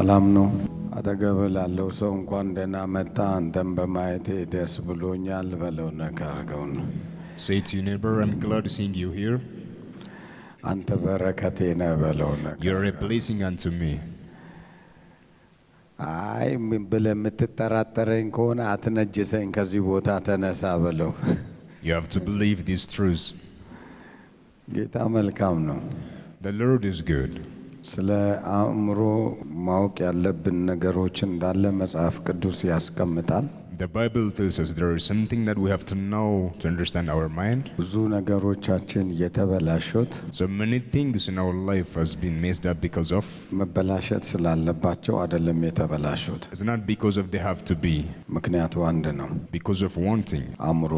ሰላም ነው። አጠገብ ላለው ሰው እንኳን ደህና መጣ አንተም በማየቴ ደስ ብሎኛል በለው ነገር ነው። Say to your neighbor, I'm glad to seeing you here. አንተ በረከቴ ነህ በለው ነገር። You're a blessing unto me. አይ ምን ብለህ የምትጠራጠረኝ ከሆነ አትነጅሰኝ ከዚህ ቦታ ተነሳ በለው። You have to believe these truths. ጌታ መልካም ነው። The Lord is good. ስለ አእምሮ ማወቅ ያለብን ነገሮች እንዳለ መጽሐፍ ቅዱስ ያስቀምጣል። The Bible tells us there is something that we have to know to understand our mind. ብዙ ነገሮቻችን የተበላሹት So many things in our life has been messed up because of. መበላሸት ስላለባቸው አይደለም የተበላሹት። It's not because of they have to be. ምክንያቱ አንድ ነው። Because of wanting. አእምሮ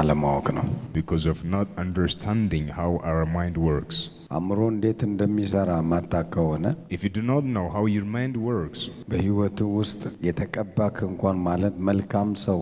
አለማወቅ ነው። Because of not understanding how our mind works. አእምሮ እንዴት እንደሚሰራ ማታውቅ ከሆነ If you do not know how your mind works, በህይወት ውስጥ የተቀባክ እንኳን ማለት መልካም ሰው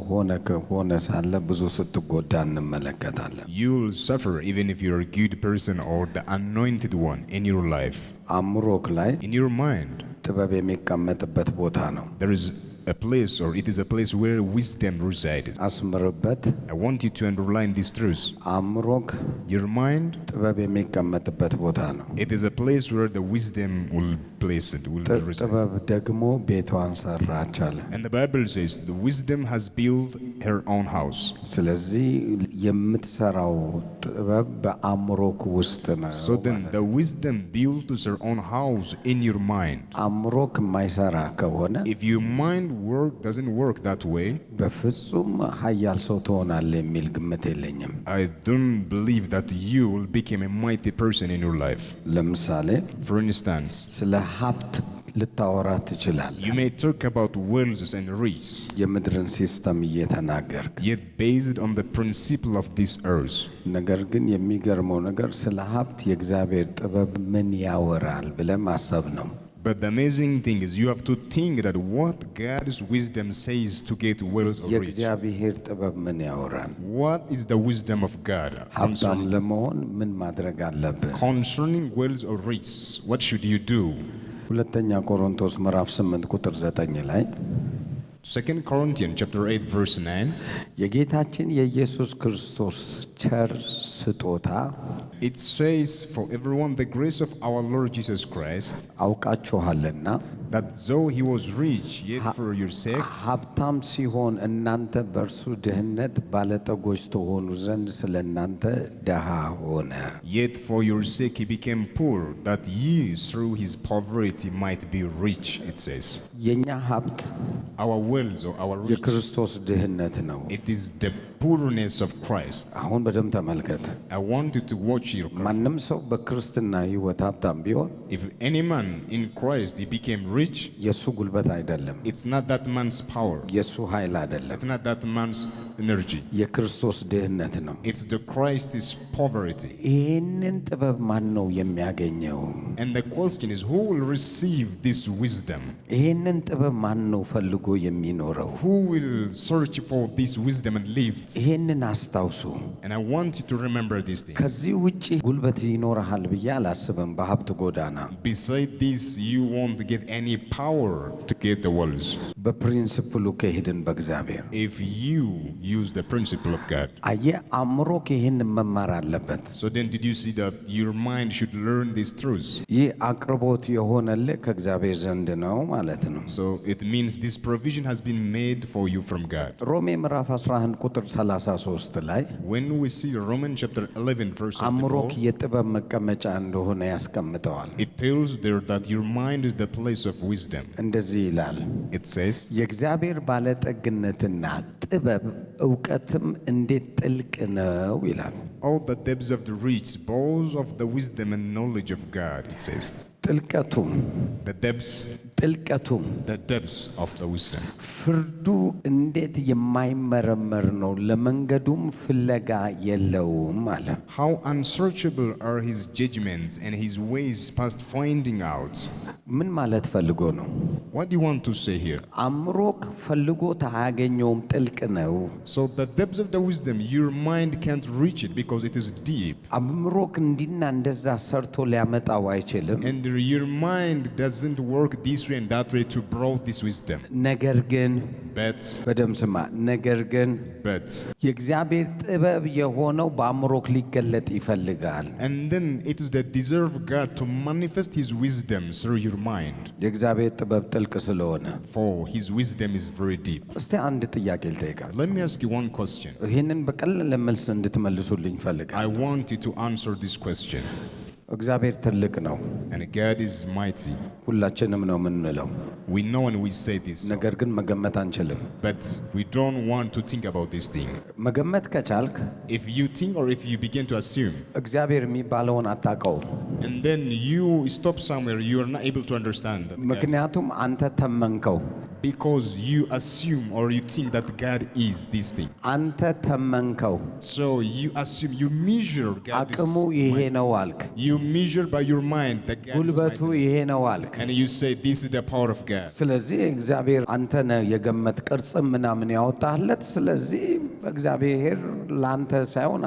ሆነ ሳለ ብዙ ስትጎዳ እንመለከታለን። you will suffer even if you're a good person or the anointed one in your life. አእምሮክ ላይ In your mind, ጥበብ የሚቀመጥበት ቦታ ነው። there is a place, or it is a place where wisdom resides. አስምርበት። I want you to underline these truths. አእምሮክ Your mind, ጥበብ የሚቀመጥበት ቦታ ነው። it is a place where the wisdom will place it, will reside. ጥበብ ደግሞ ቤቷን ሰራች አለ። And the Bible says the wisdom has built her own house. ስለዚህ የምትሰራው ጥበብ በአእምሮክ ውስጥ ነው። So then the wisdom builds her own house in your mind. አእምሮክ የማይሰራ ከሆነ If your mind doesn't work that way, በፍጹም ኃያል ሰው ትሆናለህ የሚል ግምት የለኝም። I don't believe that you will become a mighty person in your life. ለምሳሌ For instance, ስለ ሀብት ልታወራ ትችላለህ። you may talk about wealth and riches, የምድርን ሲስተም እየተናገርክ yet based on the principle of this earth. ነገር ግን የሚገርመው ነገር ስለ ሀብት የእግዚአብሔር ጥበብ ምን ያወራል ብለህ ማሰብ ነው። But the amazing thing is you have to think that what God's wisdom says to get wealth or riches. የእግዚአብሔር ጥበብ ምን ያወራል? What is the wisdom of God ሀብታም ለመሆን ምን ማድረግ አለብህ? concerning wealth or riches? What should you do? ሁለተኛ ቆሮንቶስ ምዕራፍ 8 ቁጥር 9 ላይ 2 Corinthians chapter 8 verse 9. የጌታችን የኢየሱስ ክርስቶስ ቸር ስጦታ It says, for everyone the grace of our Lord Jesus Christ, አውቃችኋልና that though he was rich, yet for your sake, ሀብታም ሲሆን እናንተ በእርሱ ድህነት ባለጠጎች ትሆኑ ዘንድ ስለ እናንተ ደሃ ሆነ። yet for your sake he became poor, that ye through his poverty might be rich, it says. የኛ ሀብት Our wealth or our riches, የክርስቶስ ድህነት ነው። it is the poorness of Christ. አሁን በደንብ ተመልከት። I want you to watch your carefully. ማንም ሰው በክርስትና ሕይወት ሀብታም ቢሆን If any man in Christ he became rich, የሱ ጉልበት አይደለም፣ it's not that man's power, የሱ ኃይል አይደለም፣ it's not that man's energy, የክርስቶስ ድህነት ነው። it's the Christ's poverty. ይህንን ጥበብ ማን ነው የሚያገኘው? And the question is, who will receive this wisdom? ይህንን ጥበብ ማን ነው ፈልጎ የሚኖረው? Who will search for this wisdom and live? ይህንን አስታውሱ። And I want you to remember this thing. ከዚህ ውጪ ጉልበት ይኖርሃል ብዬ አላስብም። በሀብት ጎዳና Beside this, you won't get any power to get the wealth በፕሪንሲፕሉ ከሄድን በእግዚአብሔር if you use the principle of God. አየህ፣ አእምሮክ ይህን መማር አለበት። So then did you see that your mind should learn these truths? ይህ አቅርቦት የሆነልህ ከእግዚአብሔር ዘንድ ነው ማለት ነው። So it means this provision has been made for you from God. ሮሜ ምዕራፍ 11 ቁጥር 33 ላይ When we see Romans chapter 11 verse አእምሮክ 34, የጥበብ መቀመጫ እንደሆነ ያስቀምጠዋል። it tells there that your mind is the place of wisdom. እንደዚህ ይላል፣ It says, የእግዚአብሔር ባለጠግነትና ጥበብ እውቀትም እንዴት ጥልቅ ነው ይላል። all the depths of the rich, both of the wisdom and knowledge of God, it says. ጥልቀቱም ጥልቀቱም the depths of the wisdom. ፍርዱ እንዴት የማይመረመር ነው፣ ለመንገዱም ፍለጋ የለውም አለ። How unsearchable are his judgments and his ways past finding out. ምን ማለት ፈልጎ ነው? What do you want to say here? አእምሮክ ፈልጎት አያገኘውም፣ ጥልቅ ነው። So the depths of the wisdom, your mind can't reach it because because it is deep. አእምሮክ እንዲና እንደዛ ሰርቶ ሊያመጣው አይችልም። And your mind doesn't work this way and that way to bring this wisdom. ነገር ግን በደም ስማ፣ ነገር ግን የእግዚአብሔር ጥበብ የሆነው በአእምሮክ ሊገለጥ ይፈልጋል። And then it is the desire of God to manifest his wisdom through your mind. የእግዚአብሔር ጥበብ ጥልቅ ስለሆነ For his wisdom is very deep. እስቲ አንድ ጥያቄ ልጠይቃለሁ። Let me ask you one question. ይሄንን በቀላል መልስ እንድትመልሱልኝ ፈልጋለሁ። I want you to answer this question. እግዚአብሔር ትልቅ ነው። And God is mighty. ሁላችንም ነው የምንለው። We know and we say this. ነገር ግን መገመት አንችልም። But we don't want to think about this thing. መገመት ከቻልክ If you think or if you begin to assume, እግዚአብሔር የሚባለውን አታውቀውም። and then you stop somewhere, you are not able to understand that ምክንያቱም አንተ ተመንከው። because you assume or you think that God is this thing. አንተ ተመንከው። So you assume, you measure God አቅሙ ይሄ ነው አልክ። You measure by your mind that God is ጉልበቱ ይሄ ነው አልክ። and you say this is the power of God. ስለዚህ እግዚአብሔር አንተ ነህ የገመት ቅርጽ ምናምን ያወጣህለት። ስለዚህ እግዚአብሔር ላንተ ሳይሆን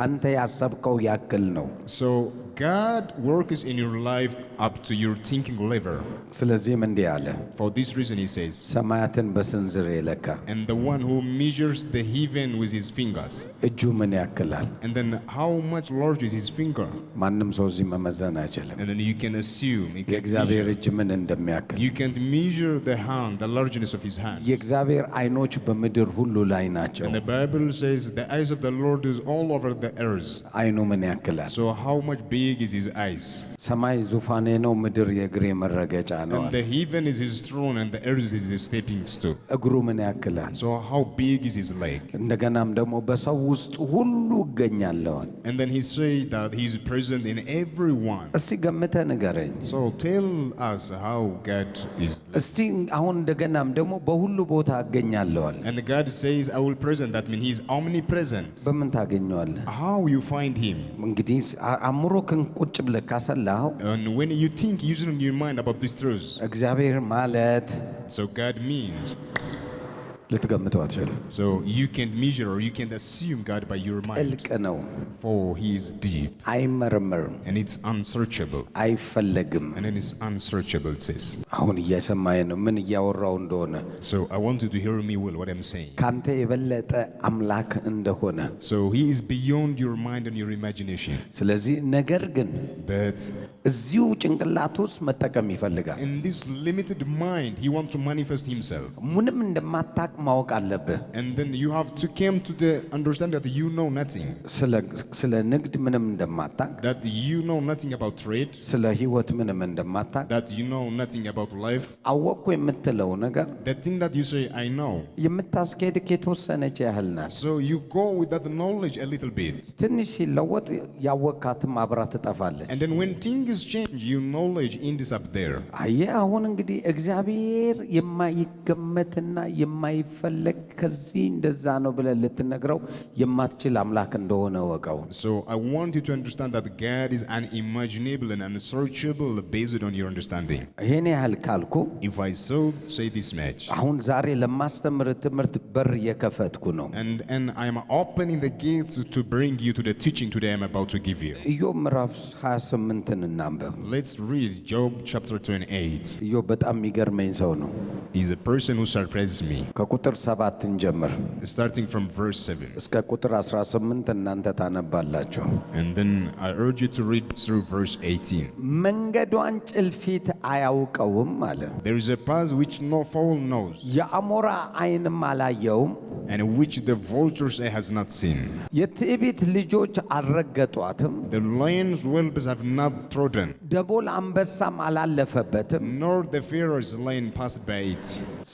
አንተ ያሰብከው ያክል ነው። So God works in your life up to your thinking level. ስለዚህም እንዲህ አለ። For this reason he says, ሰማያትን በስንዝር የለካ and the one who measures the heaven with his fingers. እጁ ምን ያክላል? And then how much large is his finger? ማንም ሰው እዚህ መመዘን አይችልም። And then you can assume, የእግዚአብሔር እጅ ምን እንደሚያክል። you can't measure the hand, the largeness of his hands. የእግዚአብሔር ዓይኖች በምድር ሁሉ ላይ ናቸው። And the Bible says the eyes of the Lord is all over the earth. ዓይኑ ምን ያክላል? So how much big is his eyes? ሰማይ ዙፋኔ ነው፣ ምድር የእግሬ መረገጫ ነው። And the heaven is his throne and the earth is his stepping stool. እግሩ ምን ያክላል? So how big is his leg? እንደገናም ደግሞ በሰው ውስጥ ሁሉ እገኛለሁ። And then he said that he is present in everyone. እስቲ ገምተህ ንገረኝ። So tell us how God is. እስቲ አሁን እንደገናም ደግሞ በሁሉ ቦታ እገኛለሁ። And God says I will present, that means he is omnipresent. በምን ታገኘዋለህ? How you find him? እንግዲህ አእምሮክን ቁጭ ብለህ ካሰላኸው And when you think using your mind about this truth, እግዚአብሔር ማለት so God means, ልትገምተው አትችልም። so you can't measure or you can't assume God by your mind. ጥልቅ ነው፣ For he is deep አይመረመርም፣ and it's unsearchable. አይፈለግም። And then it's unsearchable, it says. አሁን እየሰማኝ ነው ምን እያወራው እንደሆነ። So I want you to hear me well what I'm saying. ካንተ የበለጠ አምላክ እንደሆነ። So he is beyond your mind and your imagination. ስለዚህ ነገር ግን But እዚሁ ጭንቅላት ውስጥ መጠቀም ይፈልጋል። in this limited mind, he wants to manifest himself. ምንም እንደማታቅ ማወቅ አለብህ። And then you have to come to the understand that you know nothing. ስለ ንግድ ምንም እንደማታቅ፣ That you know nothing about trade. ስለ ህይወት ምንም እንደማታቅ፣ That you know nothing about life. አወቅኩ የምትለው ነገር The thing that you say, I know. የምታስኬድክ የተወሰነች ያህል ናት። So you go with that knowledge a little bit. ትንሽ ሲለወጥ ያወቅካትም አብራ ትጠፋለች። And then when things change, your knowledge ends up there. አየህ፣ አሁን እንግዲህ እግዚአብሔር የማይገመትና የማይፈለግ ከዚህ እንደዛ ነው ብለህ ልትነግረው የማትችል አምላክ እንደሆነ ወቀው። So I want you to understand that God is unimaginable and unsearchable based on your understanding. ይሄን ያህል ካልኩ If I so say this much, አሁን ዛሬ ለማስተምር ትምህርት በር የከፈትኩ ነው። and I'm opening the gates to bring you to the teaching today I'm about to give you. ኢዮብ ምዕራፍ 28ን እናንብብ። Let's read Job chapter 28. ኢዮብ በጣም የሚገርመኝ ሰው ነው። He's a person who surprises me. ከቁጥር 7 እንጀምር Starting from verse 7. እስከ ቁጥር 18 እናንተ ታነባላችሁ። And then I urge you to read through verse 18. መንገዷን ጭልፊት አያውቀውም አለ። There is a path which no fowl knows, የአሞራ ዓይንም አላየውም፣ and which the vulture's eye has not seen. የትዕቢት ልጆች አልረገጧትም፣ The lion's whelps have not trodden, ደቦል አንበሳም አላለፈበትም። nor the Pharaoh's lion passed by it.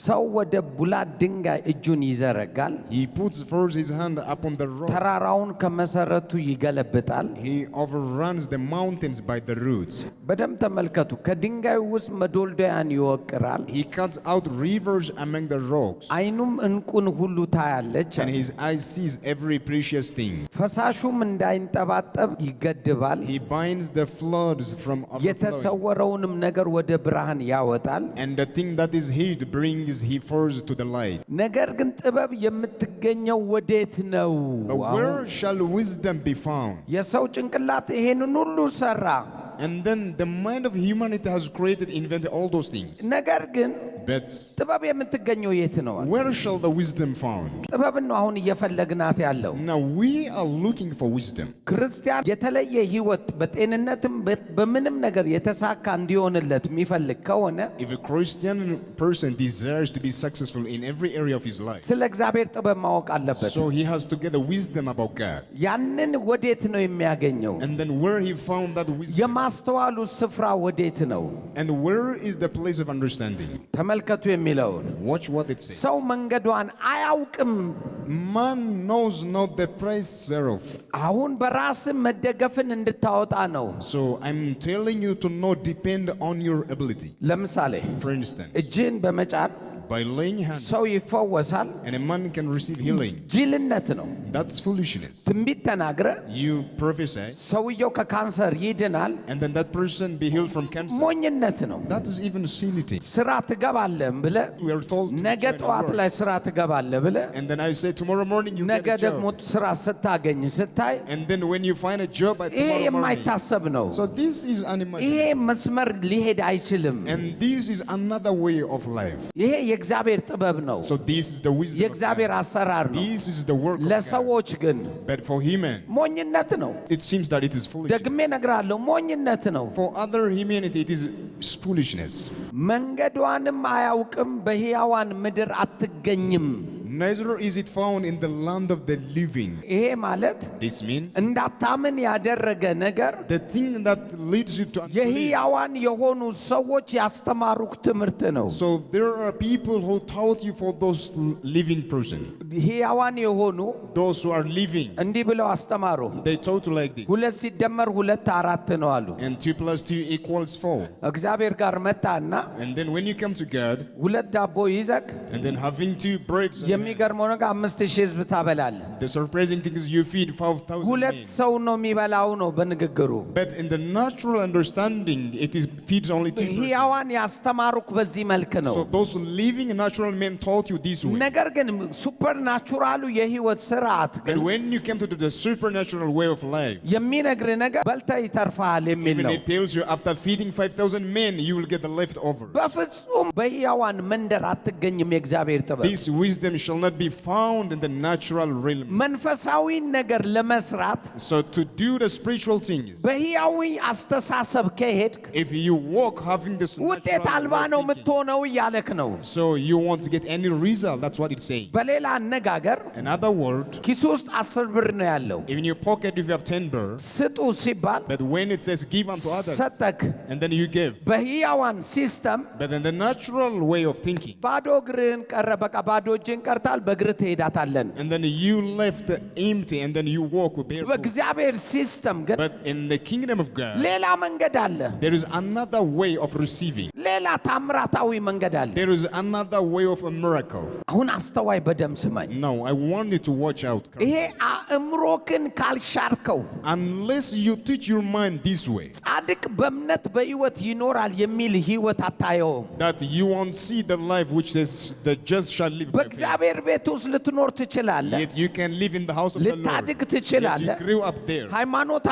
ሰው ወደ ቡላት ድንጋይ እጁን ይዘረጋል፣ He puts first his hand upon the rock. ተራራውን ከመሰረቱ ይገለብጣል። He overruns the mountains by the roots. በደም ተመልከቱ፣ ከድንጋዩ ውስጥ መዶልደያን ይወቅራል። He cuts out rivers among the rocks, ዓይኑም ዕንቁን ሁሉ ታያለች፣ and his eye sees every precious thing. ፈሳሹም እንዳይንጠባጠብ ይገድባል። He binds the floods from overflowing, የተሰወረውንም ነገር ወደ ብርሃን ያወጣል። and the thing that is hid brings he first to the light. ነገር ግን ጥበብ የምትገኘው ወዴት ነው? But where shall wisdom be found? የሰው ጭንቅላት ይሄንን ሁሉ ሰራ። And then the mind of humanity has created, invented all those things. ነገር ግን But ጥበብ የምትገኘው የት ነው? where shall the wisdom found? ጥበብን ነው አሁን እየፈለግናት ያለው። Now we are looking for wisdom. ክርስቲያን የተለየ ህይወት በጤንነትም በምንም ነገር የተሳካ እንዲሆንለት የሚፈልግ ከሆነ If a Christian person desires to be successful in every area of his life, ስለ እግዚአብሔር ጥበብ ማወቅ አለበት። so he has to get the wisdom about God. ያንን ወዴት ነው የሚያገኘው? And then where he found that wisdom, የማስተዋሉ ስፍራ ወዴት ነው? and where is the place of understanding? ተመልከቱ የሚለውን። Watch what it says. ሰው መንገዷን አያውቅም። Man knows not the price thereof. አሁን በራስ መደገፍን እንድታወጣ ነው። So I'm telling you to not depend on your ability. ለምሳሌ For instance, እጅን በመጫን by laying hands, ሰው ይፈወሳል። and a man can receive healing. ጅልነት ነው። That's foolishness. ትንቢት ተናግረ You prophesy, ሰውየው ከካንሰር ይድናል። and then that person be healed from cancer. ሞኝነት ነው። That is even silly. ስራ ትገባለህ ብለ We are told to ነገ join a ጠዋት work. ላይ ስራ ትገባለህ ብለ And then I say tomorrow morning you ነገ get a ደግሞ job. ስራ ስታገኝ ስታይ And then when you find a job at ይሄ tomorrow morning. የማይታሰብ ነው። So this is ይሄ unimaginable. መስመር ሊሄድ አይችልም። And this is another way of life. ይሄ የእግዚአብሔር ጥበብ ነው። So this is the wisdom of የእግዚአብሔር God. አሰራር ነው። This is the work of God. ለሰዎች ግን But for human, ሞኝነት ነው። it seems that it is ደግሜ foolishness. እነግርሃለሁ ሞኝነት ነው። For other humanity, it is foolishness. መንገዷንም አያውቅም፣ በሕያዋን ምድር አትገኝም። Neither is it found in the land of the living. ይሄ ማለት This means እንዳታምን ያደረገ ነገር the thing that leads you to unbelief. የሕያዋን የሆኑ ሰዎች ያስተማሩክ ትምህርት ነው። So there are people who taught you for those living person. ሕያዋን የሆኑ Those who are living, እንዲህ ብለው አስተማሩ። they taught you like this. ሁለት ሲደመር ሁለት አራት ነው አሉ። And 2 plus 2 equals 4. እግዚአብሔር ጋር መጣና And then when you come to God, ሁለት ዳቦ ይዘክ and then having 2 breads, የሚገርመው ነገር 5000 ሕዝብ ታበላለህ። the surprising thing is you feed 5,000 ሁለት men. ሰው ነው የሚበላው ነው በንግግሩ። But in the natural understanding, it is feeds only 2 persons. ሕያዋን ያስተማሩክ በዚህ መልክ ነው። So those living natural men taught you this way. ነገር ግን ሱፐርናቹራሉ የህይወት ስርዓት But ግን when you come to the supernatural way of life, የሚነግር ነገር በልተህ ይተርፋል የሚል even ነው። it tells you after feeding 5,000 men, you will get the leftover. በፍጹም በሕያዋን መንደር አትገኝም የእግዚአብሔር ጥበብ። This wisdom shall not be found in the natural realm. መንፈሳዊ ነገር ለመስራት So to do the spiritual things, በሕያዊ አስተሳሰብ ከሄድክ if you walk having this ውጤት አልባ natural ነው way of thinking, የምትሆነው እያለክ ነው። so you won't get any result. That's what it's saying. በሌላ አነጋገር In other words, ኪሱ ውስጥ 10 ብር ነው ያለው። if in your pocket if you have 10 birr, ስጡ ሲባል but when it says give unto others, ሰጠክ። and then you give, በሕያዋን ሲስተም but in the natural way of thinking, ባዶ እግርህን ቀረ። በቃ ባዶ እጅን ቀርታል፣ በእግርህ ትሄዳታለን። and then you left empty, and then you walk barefoot. በእግዚአብሔር ሲስተም ግን But in the kingdom of God, ሌላ መንገድ አለ። there is another way of receiving. ሌላ ታምራታዊ መንገድ አለ። There is another way of a miracle. አሁን አስተዋይ በደም ስማኝ። No, I want you to watch out. ይሄ አእምሮክን ካልሻርከው Unless you teach your mind this way, ጻድቅ በእምነት በሕይወት ይኖራል የሚል ሕይወት አታየውም። that you won't see the life which says the just shall live by faith. በእግዚአብሔር ቤት ውስጥ ልትኖር ትችላለህ፣ Yet you can live in the house of the Lord. ልታድግ Yet you ትችላለህ። grew up there. ሃይማኖት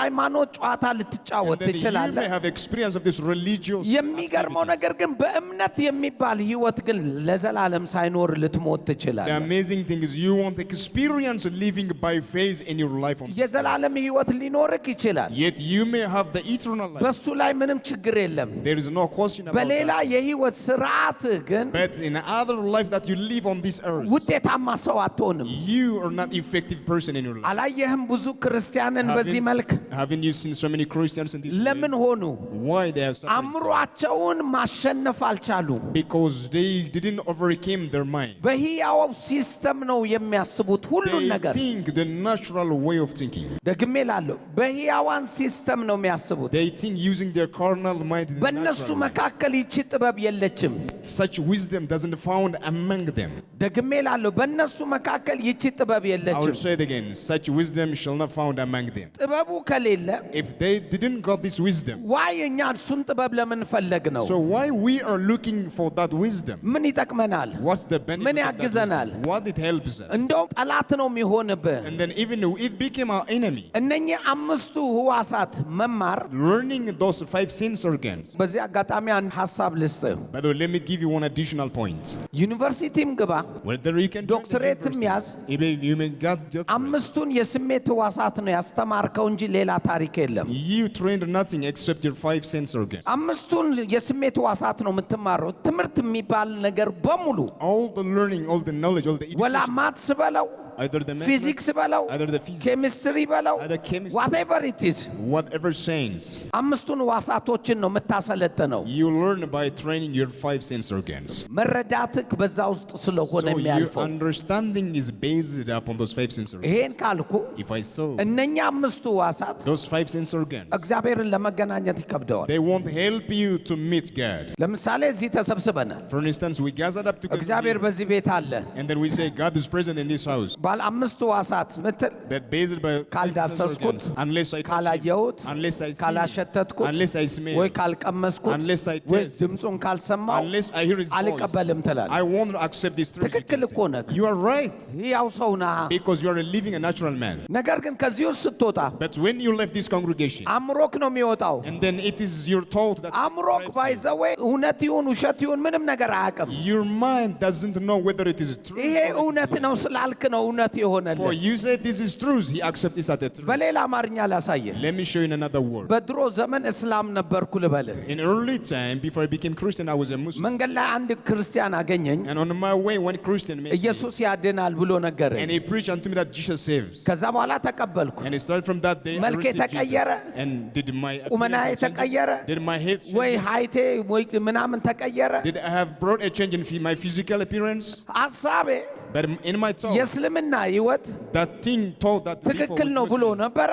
ጨዋታ And ልትጫወት then you ትችላለህ። may have experience of this religious የሚገርመው activities. ነገር ግን በእምነት የሚባል ሕይወት ግን ለዘላለም ሳይኖር ልትሞት The ትችላለህ። amazing thing is you won't experience living by faith in your life on this earth. የዘላለም ሕይወት ሊኖርክ ይችላል። Yet you may have the eternal life. በሱ ላይ ምንም ችግር የለም። There is no question about በሌላ that. የሕይወት ስርዓት ግን But in other life that you live on this earth, ውጤታማ ሰው አትሆንም። you are not effective person in your life. አላየህም? ብዙ ክርስቲያንን በዚህ መልክ Haven't you seen so many Christians in this ለምን way? ሆኑ? Why they are suffering so? አእምሯቸውን ማሸነፍ አልቻሉም። Because they didn't overcome their mind. በሕያው ሲስተም ነው የሚያስቡት ሁሉን They ነገር። think the natural way of thinking. ደግሜ እላለሁ፣ በሕያዋን ሲስተም ነው የሚያስቡት። They think using their carnal mind in the በእነሱ natural way. መካከል ይቺ ጥበብ የለችም። Such wisdom doesn't found among them. ደግሜ እላለሁ፣ በእነሱ መካከል ይቺ ጥበብ I will የለችም። say it again. Such wisdom shall not found among them. ጥበቡ ከሌለ If they didn't got this wisdom, ዋይ እኛ እሱን ጥበብ ለምን ፈለግ ነው? so why we are looking for that wisdom? ምን ይጠቅመናል? What's the benefit ምን of that ያግዘናል? wisdom? What it helps us? እንደውም ጠላት ነው የሚሆንብህ። And then even it became our enemy. እነኚህ አምስቱ ህዋሳት መማር Learning those 5 sense organs. በዚህ አጋጣሚ አንድ ሐሳብ ልስጥህ። By the way, let me give you one additional point. ዩኒቨርሲቲም ግባ Whether you can join the ዶክትሬትም university, ያዝ even you may get doctorate. አምስቱን የስሜት ህዋሳት ነው ያስተማርከው እንጂ ሌላ ታሪክ የለም። You trained nothing except your 5 sense organs. አምስቱን የስሜት ህዋሳት ነው የምትማረው። ትምህርት የሚባል ነገር በሙሉ All the learning, all the knowledge, all the ወላ education, ማትስ በለው either the ፊዚክስ mathematics, በለው either the physics, ኬሚስትሪ በለው either chemistry, whatever it is whatever science, አምስቱን ህዋሳቶችን ነው የምታሰለጥነው። you learn by training your 5 sense organs. መረዳትክ በዛ ውስጥ ስለሆነ So your የሚያልፈው። understanding is based upon those 5 sense organs. ይሄን ካልኩ If I saw እነኛ አምስቱ ህዋሳት those 5 sense organs, እግዚአብሔርን ለመገናኘት ይከብደዋል። they won't help you to meet God. ለምሳሌ እዚህ ተሰብስበናል። For instance, we gathered up together እግዚአብሔር here, በዚህ ቤት አለ and then we say God is present in this house. ባለ አምስቱ ህዋሳት ምትል That based by 5 sense ካልዳሰስኩት organs, unless I touch it, ካላየሁት unless I see, ካላሸተትኩት unless I smell, ወይ ካልቀመስኩት unless I ወይ taste, ድምፁን ካልሰማው unless I hear His voice, አልቀበልም ትላለህ። I won't accept this truth. You ትክክል can እኮ say. ነህ። You are right, ያው ሰው ነህ። because you are living a natural man. ነገር ግን ከዚህ ውስጥ ስትወጣ But when you left this congregation, አእምሮክ ነው የሚወጣው። and then it is your thought that አእምሮክ drives you. ባይዘዌ እውነት ይሁን ውሸት ይሁን ምንም ነገር አያውቅም። Your mind doesn't know whether it is true. ይሄ እውነት ነው ስላልክ ነው እውነት For የሆነልህ። you say this is truth, He accepts this as the truth. በሌላ አማርኛ ላሳየህ። Let me show you in another word. በድሮ ዘመን እስላም ነበርኩ ልበልህ። In early time, before I became Christian, I was a Muslim. መንገድ ላይ አንድ ክርስቲያን አገኘኝ። And on my way, one Christian met me, ኢየሱስ ያድናል ብሎ ነገረኝ። and he preached unto me that Jesus saves. ከዛ በኋላ ተቀበልኩ። And it started from that day. I መልኬ received ተቀየረ። Jesus. And did my ቁመናዬ appearance change? ተቀየረ Did my head ወይ change? ሃይቴ ወይ ምናምን ተቀየረ። Did I have brought a change in my physical appearance? ሐሳቤ But in my thought, የእስልምና ህይወት that thing thought that before ትክክል was ነው ብሎ Muslims, ነበረ።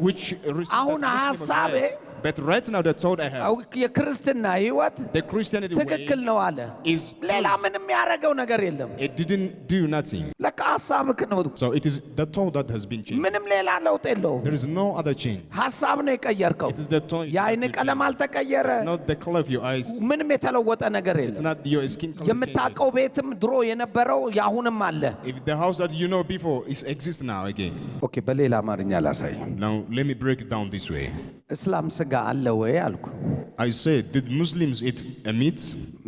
which received አሁን that Muslim was ሐሳቤ right. But right now, the thought I have, የክርስትና ህይወት the Christianity ትክክል way ነው አለ። is ሌላ truth. ምንም ያደረገው ነገር የለም። It didn't do nothing. ለካ ሐሳብክ ነው። So it is the thought that has been changed. ምንም ሌላ ለውጥ የለውም። There is no other change. ሐሳብ ነው የቀየርከው። It is the thought. የአይን that you ቀለም change. አልተቀየረ። It's not the color of your eyes. ምንም የተለወጠ ነገር It's የለም። not your skin color. changes. የምታውቀው ቤትም ድሮ የነበረው ያሁንም አለ። If the house that you know before exists now again. ኦኬ፣ በሌላ አማርኛ ላሳይ። Now let me break it down this way. እስላም ስጋ አለ ወይ አልኩ። I said, did Muslims eat a meat?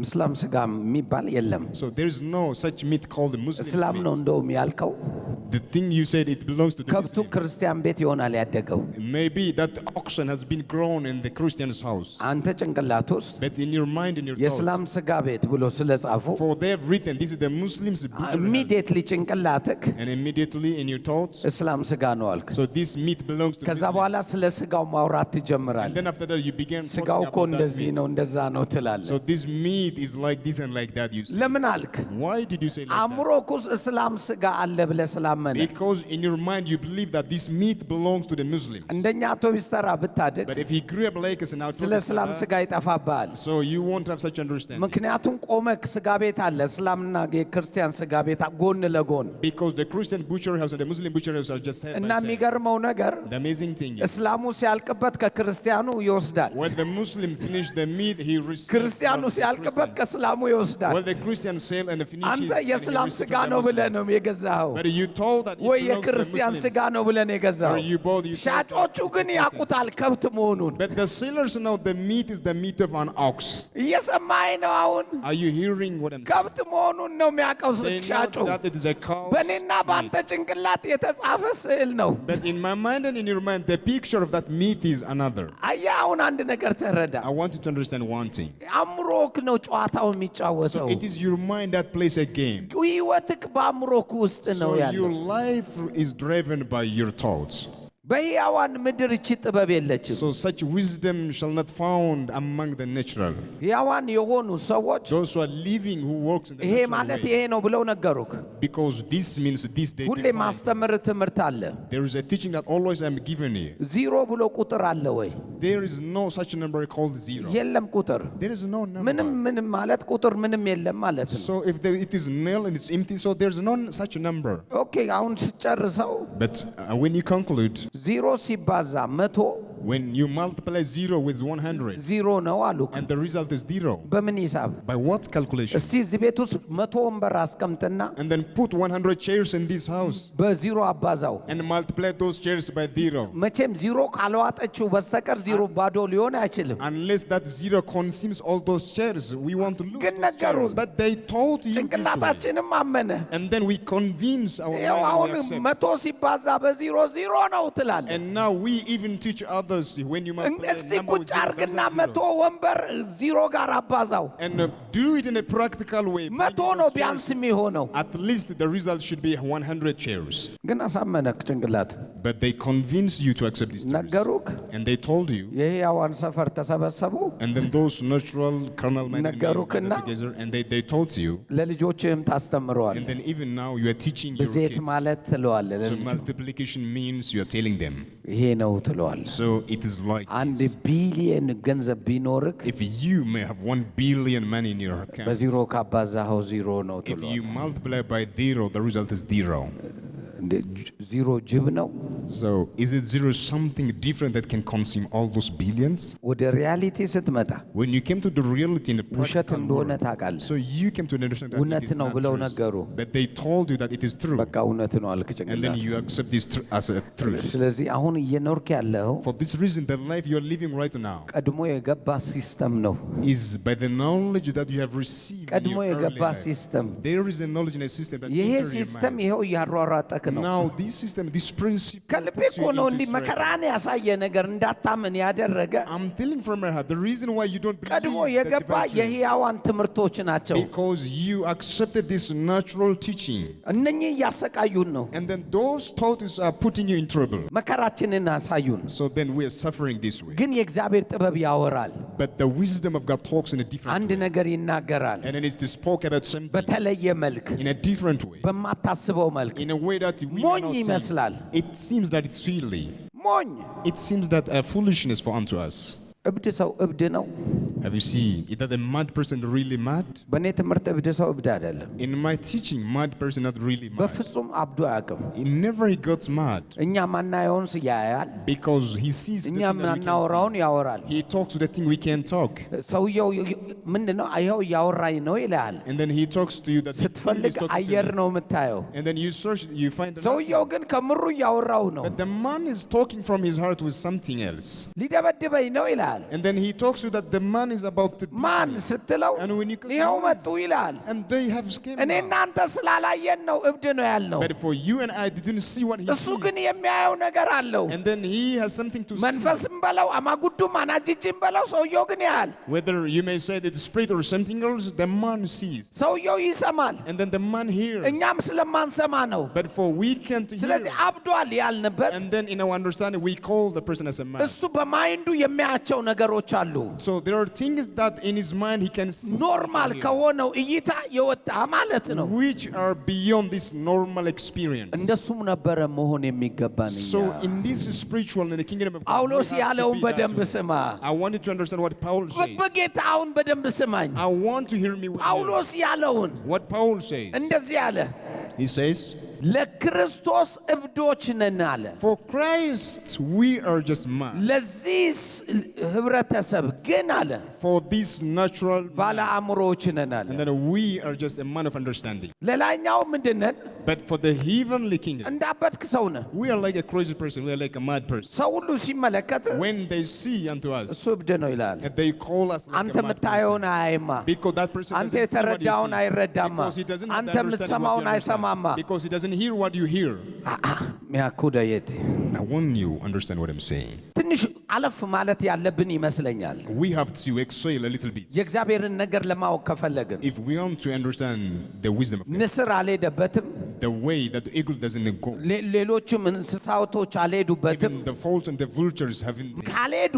እስላም ስጋ የሚባል የለም። So there is no such meat called Muslim እስላም ነው meat. እንደውም ያልከው። The thing you said, it belongs to the ከብቱ Muslim. ክርስቲያን ቤት ይሆናል ያደገው። Maybe that oxen has been grown in the Christian's house. አንተ ጭንቅላት ውስጥ But in your mind, in your thoughts, የእስላም ስጋ ቤት ብሎ ስለጻፉ for they have written, this is the Muslims' butcher house. ኢሚዲየትሊ ጭንቅላትክ And immediately in your thoughts, እስላም ስጋ ነው አልክ። so this meat belongs to ከዛ በኋላ Muslims. ስለ ስጋው ማውራት And ትጀምራለህ። then after that, you begin ስጋው talking እኮ about that እንደዚህ meat. ነው እንደዛ ነው ትላለህ። So this meat is like this and like that, you say. ለምን አልክ? Why did you say like that? አእምሮክ ውስጥ እስላም ስጋ አለ ብለህ ስላመነ Because in your mind you believe that this meat belongs to the Muslims. እንደኛ አውቶቢስ ተራ ብታድግ But if you grew up like us and ስለ እስላም now, ስጋ ይጠፋብሃል። so you won't have such understanding. ምክንያቱም ቆመክ ስጋ ቤት አለ፣ እስላምና የክርስቲያን ስጋ ቤት ጎን ለጎን Because the Christian butcher house and the Muslim butcher house are just side እና by side. የሚገርመው ነገር The amazing thing is, እስላሙ ሲያልቅበት ከክርስቲያኑ ይወስዳል፣ when the Muslim finish the meat, he receives ክርስቲያኑ from the ሲያልቅበት Christians. ከእስላሙ ይወስዳል። Well, the Christian sell and finishes. አንተ and he የእስላም receives ስጋ from the ነው ብለህ Muslims. ነው የገዛኸው But you told that it ወይ belongs to the የክርስቲያን Muslims. ስጋ ነው ብለህ ነው የገዛኸው። Or you bought it. ሻጮቹ ግን ያውቁታል ከብት መሆኑን። But the sellers know the meat is the meat of an ox. እየሰማኸኝ ነው? አሁን Are you hearing what I'm saying? ከብት መሆኑን ነው የሚያውቀው They ሻጩ። know that it is a cow. በእኔና በአንተ ጭንቅላት የተጻፈ ስዕል ነው። But in my mind and in your mind, the picture of that meat is another. አየህ፣ አሁን አንድ ነገር ተረዳ። I want you to understand one thing. አእምሮክ ነው ጨዋታው So የሚጫወተው። it is your mind that plays a game. ህይወትክ በአእምሮክ ውስጥ ነው So ያለው። your life is driven by your thoughts. በሕያዋን ምድር እቺ ጥበብ የለችም። So such wisdom shall not found among the natural. ሕያዋን የሆኑ ሰዎች Those who are living, who works in the ይሄ natural ማለት way. ይሄ ነው ብለው ነገሩክ። Because this means this they ሁሌ define. ማስተምር ትምህርት አለ። There is a teaching that always I'm giving you. ዜሮ ብሎ ቁጥር አለ ወይ? There is no such number called zero. የለም ቁጥር። There is no ምንም number. ምንም ማለት ቁጥር ምንም የለም ማለት ነው። So if there, it is nil and it's empty, so there's no such number. ኦኬ፣ አሁን ስጨርሰው But when you conclude, ዜሮ ሲባዛ መቶ When you multiply 0 with 100 ዜሮ ነው አሉ። and the result is 0, በምን ሂሳብ? by what calculation? እስቲ እዚህ ቤት ውስጥ 100 ወንበር አስቀምጥና And then put 100 chairs in this house በዜሮ አባዛው። and multiply those chairs by 0. መቼም ዜሮ ካልዋጠችው በስተቀር ዜሮ ባዶ ሊሆን አይችልም። Unless that 0 consumes all those chairs, we want to lose ግን those ነገሩን chairs. But they told you this way. ጭንቅላታችንም አመነ። And then we convince our ያው mind አሁን and we accept. 100 ሲባዛ በዜሮ ዜሮ ነው ትላለህ። And now we even teach others when you multiply a እስቲ number with ቁጭ 0 አርግና comes out 100 ወንበር ዜሮ ጋር አባዛው። 0. And do it in a practical way. 100 ነው ቢያንስ የሚሆነው። At least the result should be 100 chairs. ግን አሳመነክ ጭንቅላት። But they convince you to accept these terms. ነገሩክ And they told you. የሕያዋን ሰፈር ተሰበሰቡ። And then those natural carnal minded men ነገሩክና gathered together and they told you. ለልጆችህም ታስተምረዋል። And then even now you are teaching your ብዜት kids. ማለት ትለዋለህ So ለልጆች። multiplication means you are telling them. ይሄ ነው ትለዋለህ። So it is like አንድ this. ቢሊየን ገንዘብ ቢኖርክ If you may have 1 billion money in your account, በዜሮ ካባዛኸው ዜሮ ነው if ትለዋለህ። you multiply by 0, the result is 0. እንደ ዜሮ ጅብ ነው። So is it 0 something different that can consume all those billions? ወደ ሪያሊቲ ስትመጣ When you came to the reality in the ውሸት practical እንደሆነ world, ታውቃለህ። so you came to understand that እውነት it is ነው not ብለው true. ነገሩ። But they told you that it is true. በቃ እውነት ነው አልክ And then ጭንቅላት። you accept this as a truth. ስለዚህ አሁን እየኖርክ ያለው For this reason, the life you are living right now ቀድሞ የገባ ሲስተም ነው። is by the knowledge that you have received in ቀድሞ your early የገባ life. ሲስተም። There is a knowledge in a system that ይሄ enters your ሲስተም mind. ይኸው እያሯሯጠክ ነው። Now this system, this principle ከልቤ puts እኮ you ነው into እንዲህ struggle. መከራን ያሳየ ነገር እንዳታምን ያደረገ I'm telling from my heart, the reason why you don't ቀድሞ believe the የገባ divine truth, የሕያዋን ትምህርቶች ናቸው። because you accepted this natural teaching. እነኚህ እያሰቃዩን ነው። And then those thoughts are putting you in trouble. መከራችንን አሳዩን። So then we are suffering this way. ግን የእግዚአብሔር ጥበብ ያወራል። But the wisdom of God talks in a different አንድ way. ነገር ይናገራል And then it's spoke about something በተለየ መልክ፣ in a different way. በማታስበው መልክ። In a way that we may ሞኝ not see. ይመስላል። It seems that it's silly. ሞኝ It seems that a foolishness for unto us. እብድ ሰው እብድ ነው። Have you seen? Is that a mad person really mad? በእኔ ትምህርት እብድ ሰው እብድ አይደለም። In my teaching, mad person not really mad. በፍጹም አብዶ አያውቅም። He never got mad እኛ ማናየውን ያያል፣ because he sees the እኛ thing that we can ማናወራውን ያወራል። see. He talks to the thing we can talk. ሰውየው ምንድን ነው ይኸው እያወራኝ ነው ይልሃል። And then he talks to you that the thing ስትፈልግ is talking አየር to you. ነው የምታየው። And then you search, you find another ሰውየው thing. ግን ከምሩ እያወራው ነው። But the man is talking from his heart with something else. ሊደበድበኝ ነው ይልሃል። And then he talks to you that the man is about to beat ማን me. ስትለው And when you close ይኸው your eyes, መጡ ይልሃል። and they have came እኔ now. እናንተ ስላላየን ነው እብድ ነው ያልነው። But for you and I didn't see what he እሱ ግን sees. የሚያየው ነገር አለው። And then he has something to see. መንፈስም በለው አማጉዱም አናጅጅም በለው ሰውየው ግን ያህል Whether you may say that it's spirit or something else, the man sees. ሰውየው ይሰማል። And then the man hears. እኛም ስለማንሰማ ነው። But for we can't ስለዚህ hear. አብዷል ያልንበት And then in our understanding, we call the person as a man. እሱ በማይንዱ የሚያያቸው ነገሮች አሉ። So there are things that in his mind he can see, ኖርማል ከሆነው እይታ የወጣ ማለት ነው። which are beyond this normal experience. እንደሱም ነበረ መሆን የሚገባን እኛ። So in this spiritual in the kingdom of God, we ጳውሎስ have to ያለውን be that በደንብ way. ስማ። I want you to understand what Paul says. በጌታ አሁን በደንብ ስማኝ። I want to hear me with ጳውሎስ ያለውን what Paul says. እንደዚህ አለ፣ He says, ለክርስቶስ እብዶች ነን አለ። for Christ we are just man. ለዚህ ህብረተሰብ ግን አለ For this natural ባለ man. አእምሮዎች ነን አለ። And then we are just a man of understanding. ለላይኛው ምንድን ነን? But for the heavenly kingdom, እንዳበድክ ሰው ነህ። we are like a crazy person. We are like a mad person. ሰው ሁሉ ሲመለከት When they see unto እሱ us, እብድ ነው ይላል። and they call us like አንተ a mad የምታየውን person. አያይማ፣ Because that person አንተ doesn't see what he የተረዳውን sees. አይረዳማ፣ Because he doesn't አንተ understand what የምትሰማውን you አይሰማማ። understand. Because he doesn't hear what you hear. ሚያኩደየት I want you to understand what I'm saying. ትንሽ አለፍ ማለት ያለብን ይመስለኛል። We have to exhale a little bit. የእግዚአብሔርን ነገር ለማወቅ ከፈለግን If we want to understand the wisdom of God, ንስር አልሄደበትም፣ the way that the eagle doesn't go, ሌሎችም እንስሳቶች አልሄዱበትም። even the fowls and the vultures haven't. ካልሄዱ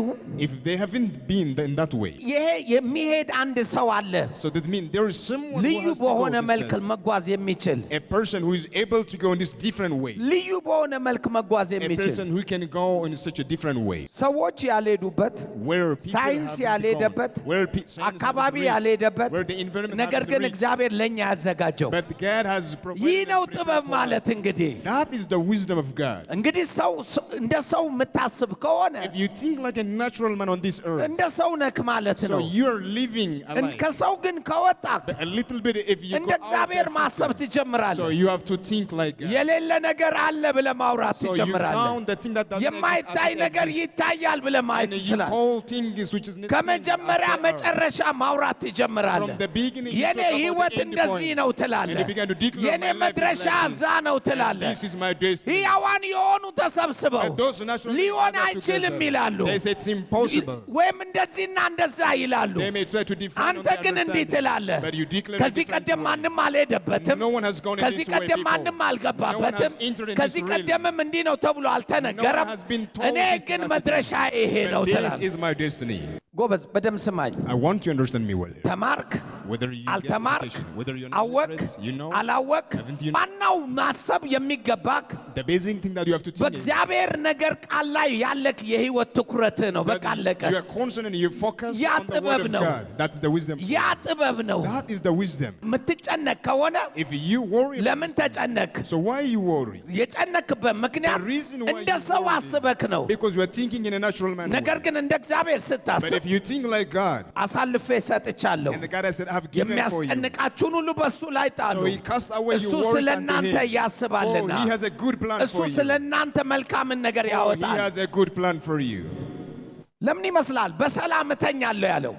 If they haven't been in that way, ይሄ የሚሄድ አንድ ሰው አለ፣ so that means there is someone who ልዩ has to go በሆነ this መልክ place. መጓዝ የሚችል A person who is able to go in this different way. ልዩ በሆነ መልክ መጓዝ A የሚችል person who can go in such a different way. ሰዎች ሰዎች ያልሄዱበት where people ሳይንስ have ያልሄደበት gone, where science አካባቢ has ያልሄደበት where the environment ነገር has ግን reached. እግዚአብሔር ለኛ ያዘጋጀው But God has provided ይህ ነው and prepared ጥበብ for ማለት us. እንግዲህ That is the wisdom of God. እንግዲህ ሰው እንደ ሰው የምታስብ ከሆነ If you think like a natural man on this earth, እንደ ሰው ነክ ማለት so ነው you're living alive. ከሰው ግን ከወጣክ A little bit if you እንደ go out እግዚአብሔር that ማሰብ system, ትጀምራለህ so you have to think like God. የሌለ ነገር አለ ብለህ ማውራት So you ትጀምራለህ count the thing that doesn't የማይታይ exist as ነገር it exists. ይታያል ብለህ ማየት And you ትችላለህ call things which is not seen ከመጀመሪያ as they are. መጨረሻ ማውራት ትጀምራለህ From the beginning, you የኔ talk about ህይወት the end እንደዚህ point. ነው And ትላለህ you began to declare የኔ my life is መድረሻ like እዛ this. ነው And ትላለህ this is my destiny. ሕያዋን የሆኑ ተሰብስበው And those natural ሊሆን beings are አይችልም together. ይላሉ They say it's impossible. ወይም እንደዚህና እንደዛ ይላሉ They may try to define on አንተ their ግን እንዲህ understanding, ትላለህ but you declare ከዚህ a different ቀደም way. ማንም አልሄደበትም No one has gone in ከዚህ this way ቀደም before. ማንም No one አልገባበትም has entered in ከዚህ this realm. ቀደምም እንዲህ ነው ተብሎ አልተነገረም No one has been told እኔ this ግን has to መድረሻ be. ይሄ ነው But this ትላለህ is my destiny. ጎበዝ በደም ስማኝ I want you to understand me well. ተማርክ Whether you get አልተማርክ education, whether you're not አወቅ literate, you know, አላወቅ haven't you- ዋናው ማሰብ የሚገባክ the basic thing that you have to think is በእግዚአብሔር ነገር ቃል ላይ ያለክ የህይወት ትኩረትህ ነው በቃ that አለቀ you are constant and you focus ያ on the ጥበብ word of ነው። God. That's the wisdom. ያ ጥበብ ነው That is the wisdom. የምትጨነቅ ከሆነ If you worry, ለምን ተጨነቅ so why you worry? የጨነክበት ምክንያት The reason why እንደ you ሰው worry is አስበክ ነው because you are thinking in a natural manner. ነገር ግን እንደ እግዚአብሔር But ስታስብ if you think like God, አሳልፌ ሰጥቻለሁ and the God has said, I have given for you. የሚያስጨንቃችሁን ሁሉ በሱ ላይ ጣሉ So he cast away እሱ your worries ስለ unto እናንተ him. ያስባልና Oh, he has a good plan እሱ for you. ስለ እናንተ መልካምን ነገር Oh, he ያወጣል has a good plan for you. ለምን ይመስላል በሰላም እተኛለሁ ያለው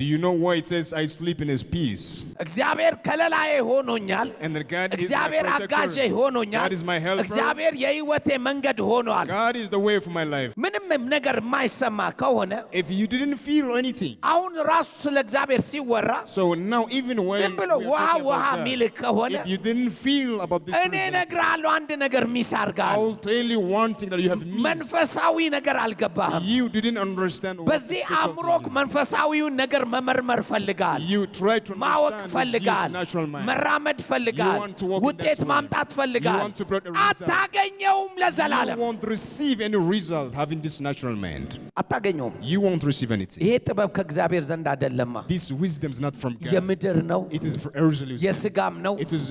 Do you know why it says I sleep in his peace? እግዚአብሔር ከለላዬ ሆኖኛል And that God is my እግዚአብሔር አጋዤ protector. ሆኖኛል God is my helper. እግዚአብሔር የህይወቴ መንገድ ሆኗል God is the way of my life. ምንም ነገር የማይሰማ ከሆነ If you didn't feel anything, አሁን ራሱ ስለ እግዚአብሔር ሲወራ so now even when ዝም ብሎ we are ውሃ talking ውሃ about ሚል God, ከሆነ if you didn't feel about this እኔ person, እነግርሃለሁ አንድ ነገር ሚስ አድርገሃል I'll tell you one thing that you have missed. መንፈሳዊ ነገር አልገባህም You didn't understand what the በዚህ spiritual አእምሮክ thing is. መንፈሳዊውን ነገር መመርመር ፈልጋል You try to ማወቅ understand with ፈልጋል this natural mind. መራመድ ፈልጋል You want to walk in ውጤት that way. ማምጣት You ፈልጋል want to bring a result. አታገኘውም You ለዘላለም won't receive any result having this natural mind. አታገኘውም You won't receive anything. ይሄ ጥበብ ከእግዚአብሔር ዘንድ አይደለማ This wisdom is not from God. የምድር ነው It is for earthly wisdom. የስጋም ነው It is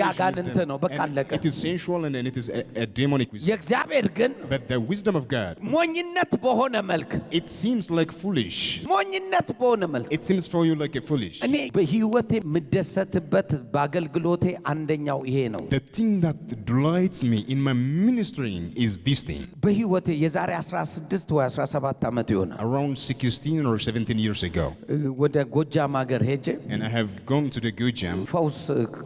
ያጋንንት wisdom. ነው በቃ And አለቀ it is sensual and it is a demonic wisdom. የእግዚአብሔር ግን But the wisdom of God, ሞኝነት በሆነ መልክ it seems like foolish. ሞኝነት በሆነ መልክ It seems for you like a foolish. እኔ በህይወቴ የምደሰትበት በአገልግሎቴ አንደኛው ይሄ ነው The thing that delights me in my ministering is this thing. በህይወቴ የዛሬ 16 ወይ 17 ዓመት ይሆናል Around 16 or 17 years ago, ወደ ጎጃም ሀገር ሄጄ and I have gone to the Gujam, ፈውስ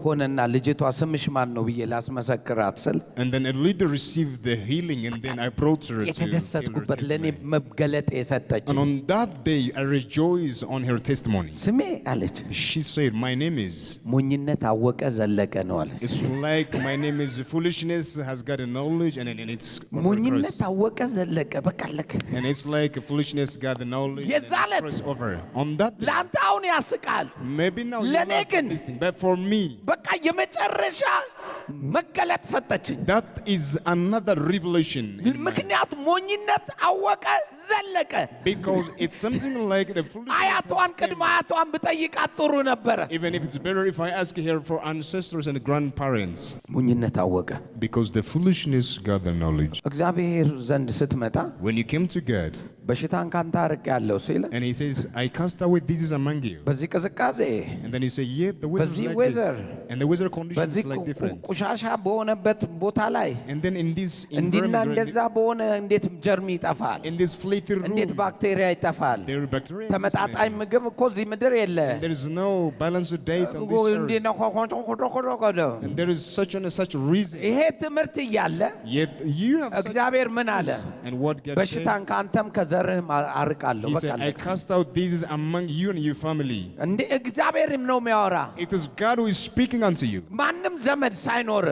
ሆነና ልጅቷ ስምሽ ማን ነው ብዬ ላስመሰክራት ስል and then a leader received the healing, and then I brought her to tell her የተደሰትኩበት ለእኔ testimony. መገለጥ የሰጠች And on that day, I rejoiced on her testimony. ስሜ አለች She said, my name is, ሞኝነት አወቀ ዘለቀ ነው አለች it's like my name is foolishness has got a knowledge, and it's over ሞኝነት Christ. አወቀ ዘለቀ በቃ አለቀ And it's like foolishness got the knowledge, and it's የዛለት Christ over. On that day, ለአንተ አሁን ያስቃል maybe now you ለእኔ laugh at ግን this thing, but for me, በቃ የመጨረሻ መገለጥ ሰጠችኝ that is another revelation. In my- ምክንያት ሞኝነት አወቀ ዘለቀ because it's something like the foolishness. አያቷን has ቅድመ came. አያቷን ብጠይቃት ጥሩ ነበረ Even if it's better if I ask here for ancestors and grandparents, ሞኝነት አወቀ because the foolishness got the knowledge. እግዚአብሔር ዘንድ ስትመጣ When you came to God, በሽታን ካንተ አርቅ ያለው ሲል and He says, I cast away disease among you. በዚህ ቅዝቃዜ And then you say, yeah, the weather is በዚህ like weather, this. And the weather conditions በዚህ is like different. ቆሻሻ በሆነበት ቦታ ላይ And then in this እንዲና environment, እንደዛ በሆነ እንዴት ጀርሚ ይጠፋል in this flaky እንዴት room, ባክቴሪያ ይጠፋል there are bacteria. in this ተመጣጣኝ man. ምግብ እኮ እዚህ ምድር የለ And there is no balanced diet on this እንዲህ earth. ነው ኮኮኮኮኮኮ And there is such and such reason. ይሄ ትምህርት እያለ Yet you have such. እግዚአብሔር ምን አለ And what God said, በሽታን ካንተም ከዘርህም አርቃለሁ He በቃ said, I cast out disease among you and your family. እንዴ እግዚአብሔርም ነው የሚያወራ It is God who is speaking unto you. ማንም ዘመድ ሳይኖር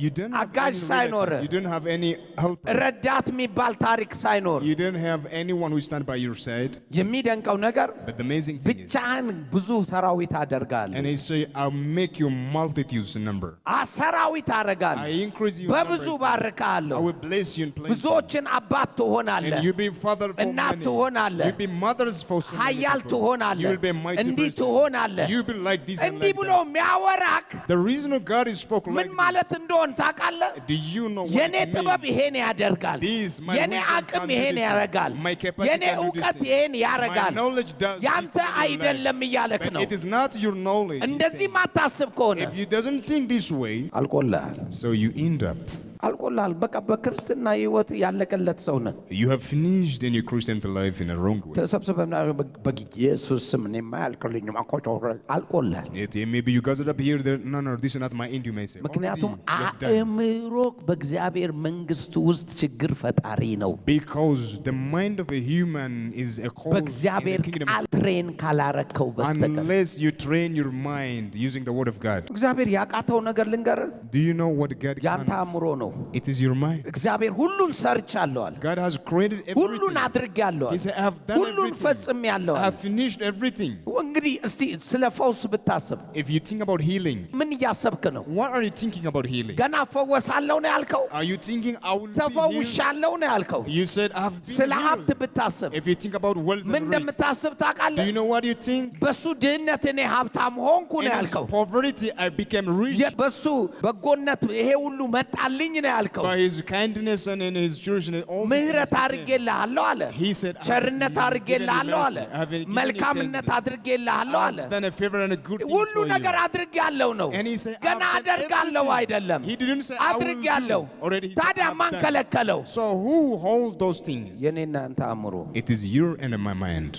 You don't have አጋዥ any ሳይኖር relative. You don't have any helper. ረዳት የሚባል ታሪክ ሳይኖር You don't have anyone who stand by your side. የሚደንቀው ነገር But the amazing thing is, ብቻህን ብዙ ሰራዊት አደርጋለሁ and He say, I'll make you multitudes in number. ሰራዊት I አደርጋለሁ increase you in በብዙ numbers. I ባርካለሁ will bless you in plenty. ብዙዎችን አባት ትሆናለህ And you be father for እናት money. ትሆናለህ You'll be mothers for so many ኃያል people. ትሆናለህ You'll be a mighty እንዲህ person. ትሆናለህ You'll be like this and እንዲህ like ብሎ that. የሚያወራክ The reason why God is spoke ምን like ማለት this, እንደሆን ታውቃለህ do you know what የኔ it ጥበብ means? ይሄን ያደርጋል This, my የኔ wisdom አቅም can do ይሄን this ያደርጋል thing. My capacity የኔ can do this እውቀት thing. ይሄን ያደርጋል My knowledge does this ያንተ thing in your life. አይደለም እያለክ But ነው it is not your knowledge. he's እንደዚህ saying. ማታስብ ከሆነ If you doesn't think this way, አልቆልሃል so you end up. አልቆልሃል በቃ በክርስትና ህይወት ያለቀለት ሰው ነህ You have finished in your Christian life in a wrong way. ተሰብስበን በኢየሱስ ስም እኔማ ያልከልኝም አልቆልሃል Maybe you gathered up here. There, no, this is not my end. You may say. ምክንያቱም Already you have done. አእምሮ በእግዚአብሔር መንግስት ውስጥ ችግር ፈጣሪ ነው Because the mind of a human is a cause in the በእግዚአብሔር kingdom ቃል ትሬን ካላረከው በስተቀር unless you train your mind using the word of God. እግዚአብሔር ያቃተው ነገር ልንገርህ Do you know what God ያንተ can't? አእምሮ ነው It is your mind. እግዚአብሔር ሁሉን ሰርቻለሁ አለ God has created ሁሉን everything. አድርጌያለሁ He አለ said, I have done ሁሉን everything. ፈጽሜያለሁ I አለ have finished everything. እንግዲህ እስቲ ስለ ፈውስ ብታስብ If you think about healing, ምን እያሰብክ ነው what are you thinking about healing? ገና ፈወሳለሁ ነው ያልከው Are you thinking I will be healed? ተፈውሻለሁ ነው ያልከው You said I have been ስለ ሀብት healed. ብታስብ If you think about wealth ምን and riches, እንደምታስብ do ታውቃለህ you know what you think? በሱ ድህነት እኔ ሀብታም ሆንኩ ነው In his ያልከው poverty I became rich. በሱ በጎነት ይሄ ሁሉ መጣልኝ ነው ያልከው By his kindness and in his jurisdiction, all these ምህረት things became. አድርጌልሃለሁ አለ He said, I have ቸርነት given you አድርጌልሃለሁ አለ mercy. I have given you መልካምነት kindness. አድርጌልሃለሁ I አለ have done a favor and a good things ሁሉ for ነገር you. አድርጌያለሁ ነው And he said, ገና I have done አደርጋለሁ everything. አይደለም He didn't say, I will አድርጌያለሁ do. Already he said, ታዲያ I have ማን done. ከለከለው So who hold those things? የኔና አንተ አእምሮ It is your and my mind.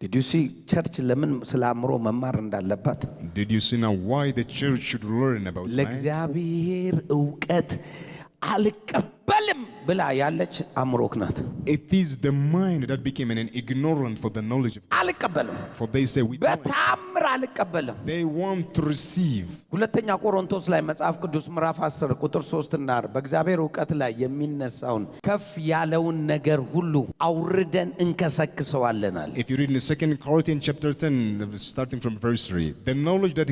Did you see ቸርች ለምን ስለ አእምሮ መማር እንዳለባት Did you see now why the church should learn about mind? ለእግዚአብሔር እውቀት አልቀበልም ብላ ያለች አእምሮክ ናት It is the mind that became an ignorant for the knowledge of God. አልቀበልም For they say we don't. በታምር አልቀበልም They want to receive. ሁለተኛ ቆሮንቶስ ላይ መጽሐፍ ቅዱስ ምዕራፍ 10 ቁጥር 3 እና 4 በእግዚአብሔር ዕውቀት ላይ የሚነሳውን ከፍ ያለውን ነገር ሁሉ አውርደን እንከሰክሰዋለን አለ If you read in the 2 Corinthians chapter 10, starting from verse 3, the knowledge that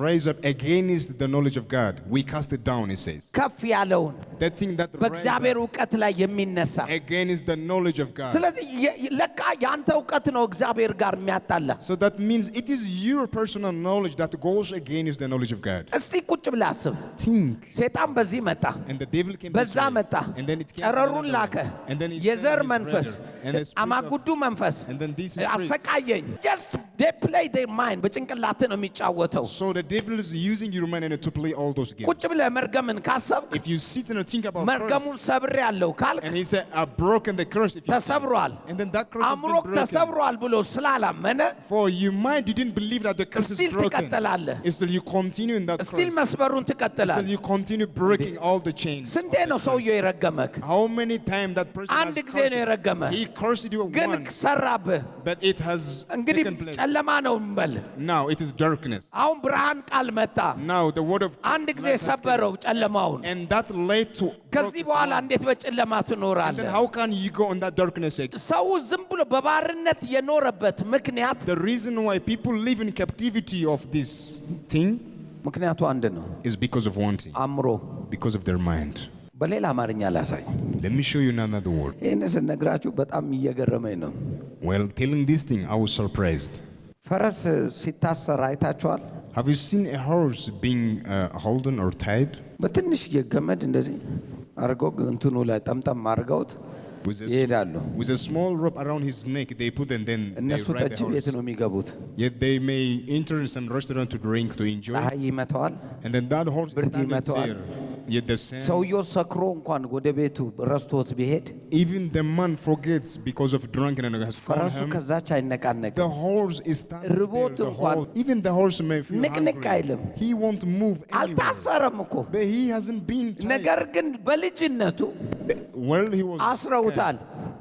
rise up against the knowledge of God, we cast it down, it says. ከፍ ያለውን That thing that rises በእግዚአብሔር up ዕውቀት ላይ የሚነሳ against the knowledge of God. ስለዚህ ለካ ያንተ ዕውቀት ነው እግዚአብሔር ጋር የሚያጣላ So that means it is your personal knowledge that goes against the knowledge of God. እስቲ ቁጭ ብለህ አስብ Think. ሰይጣን በዚህ መጣ And the devil came በዛ this way. መጣ And then it came ጨረሩን another ላከ way. And then he የዘር sent his መንፈስ brother. And the spirit of- አማጉዱ መንፈስ And then these spirits. አሰቃየኝ just they play their mind በጭንቅላት ነው የሚጫወተው So the devil is using your mind to play all those games. ቁጭ ብለህ መርገምን ካሰብክ If you sit and think about መርገሙን curse, ሰብሬ ያለው ካልክ and he said, I've broken the curse. If you say, ተሰብሯል and then that curse has አእምሮክ been broken. ተሰብሯል ብሎ ስላላመነ For your mind didn't believe that the curse is Still broken. ትቀጥላለህ Still you continue in that ስቲል curse. መስበሩን Still ትቀጥላለህ you continue breaking all the chains. ስንቴ of ነው the ሰውየው curse. የረገመክ How many times that person has አንድ ጊዜ cursed ነው you? የረገመህ He cursed you ግን once, ሰራብህ but it has እንግዲህ taken place. ጨለማ ነው እንበል Now it is darkness. አሁን ብርሃን ቃል መጣ Now the word of አንድ ጊዜ light has come. ሰበረው ጨለማውን And that led to ከዚህ darkness በኋላ once. እንዴት በጨለማ And then ትኖራለህ how can you go on that darkness again? ሰው ዝም ብሎ በባርነት የኖረበት ምክንያት The reason why people live in captivity of this thing ምክንያቱ አንድ ነው is because of one thing, አእምሮ because of their mind. በሌላ አማርኛ ላሳይ Let me show you another word. ይህን ስነግራችሁ በጣም እየገረመኝ ነው While telling this thing, I was surprised. ፈረስ ሲታሰር አይታችኋል Have you seen a horse being holden or tied በትንሽ ገመድ እንደዚህ አርገው እንትኑ ላይ ጠምጠም አርገውት with ይሄዳሉ with a small rope around his neck? They put and then they እነሱ ride ጠጅ the ቤት horse. ነው የሚገቡት Yet they may enter in some restaurant to drink to enjoy, ፀሐይ ይመታዋል and then that horse is ብርድ standing ይመታዋል። there. Yet the same, ሰውየው ሰክሮ እንኳን ወደ ቤቱ ረስቶት ቢሄድ even the man forgets because of drunkenness and has found ፈረሱ him. ከዛች አይነቃነቅም The horse is standing there. ርቦት The እንኳን horse, even the horse may feel ንቅንቅ hungry. አይልም። He won't move anywhere. አልታሰረም እኮ But he hasn't been tied. ነገር ግን በልጅነቱ Well, he was አስረውታል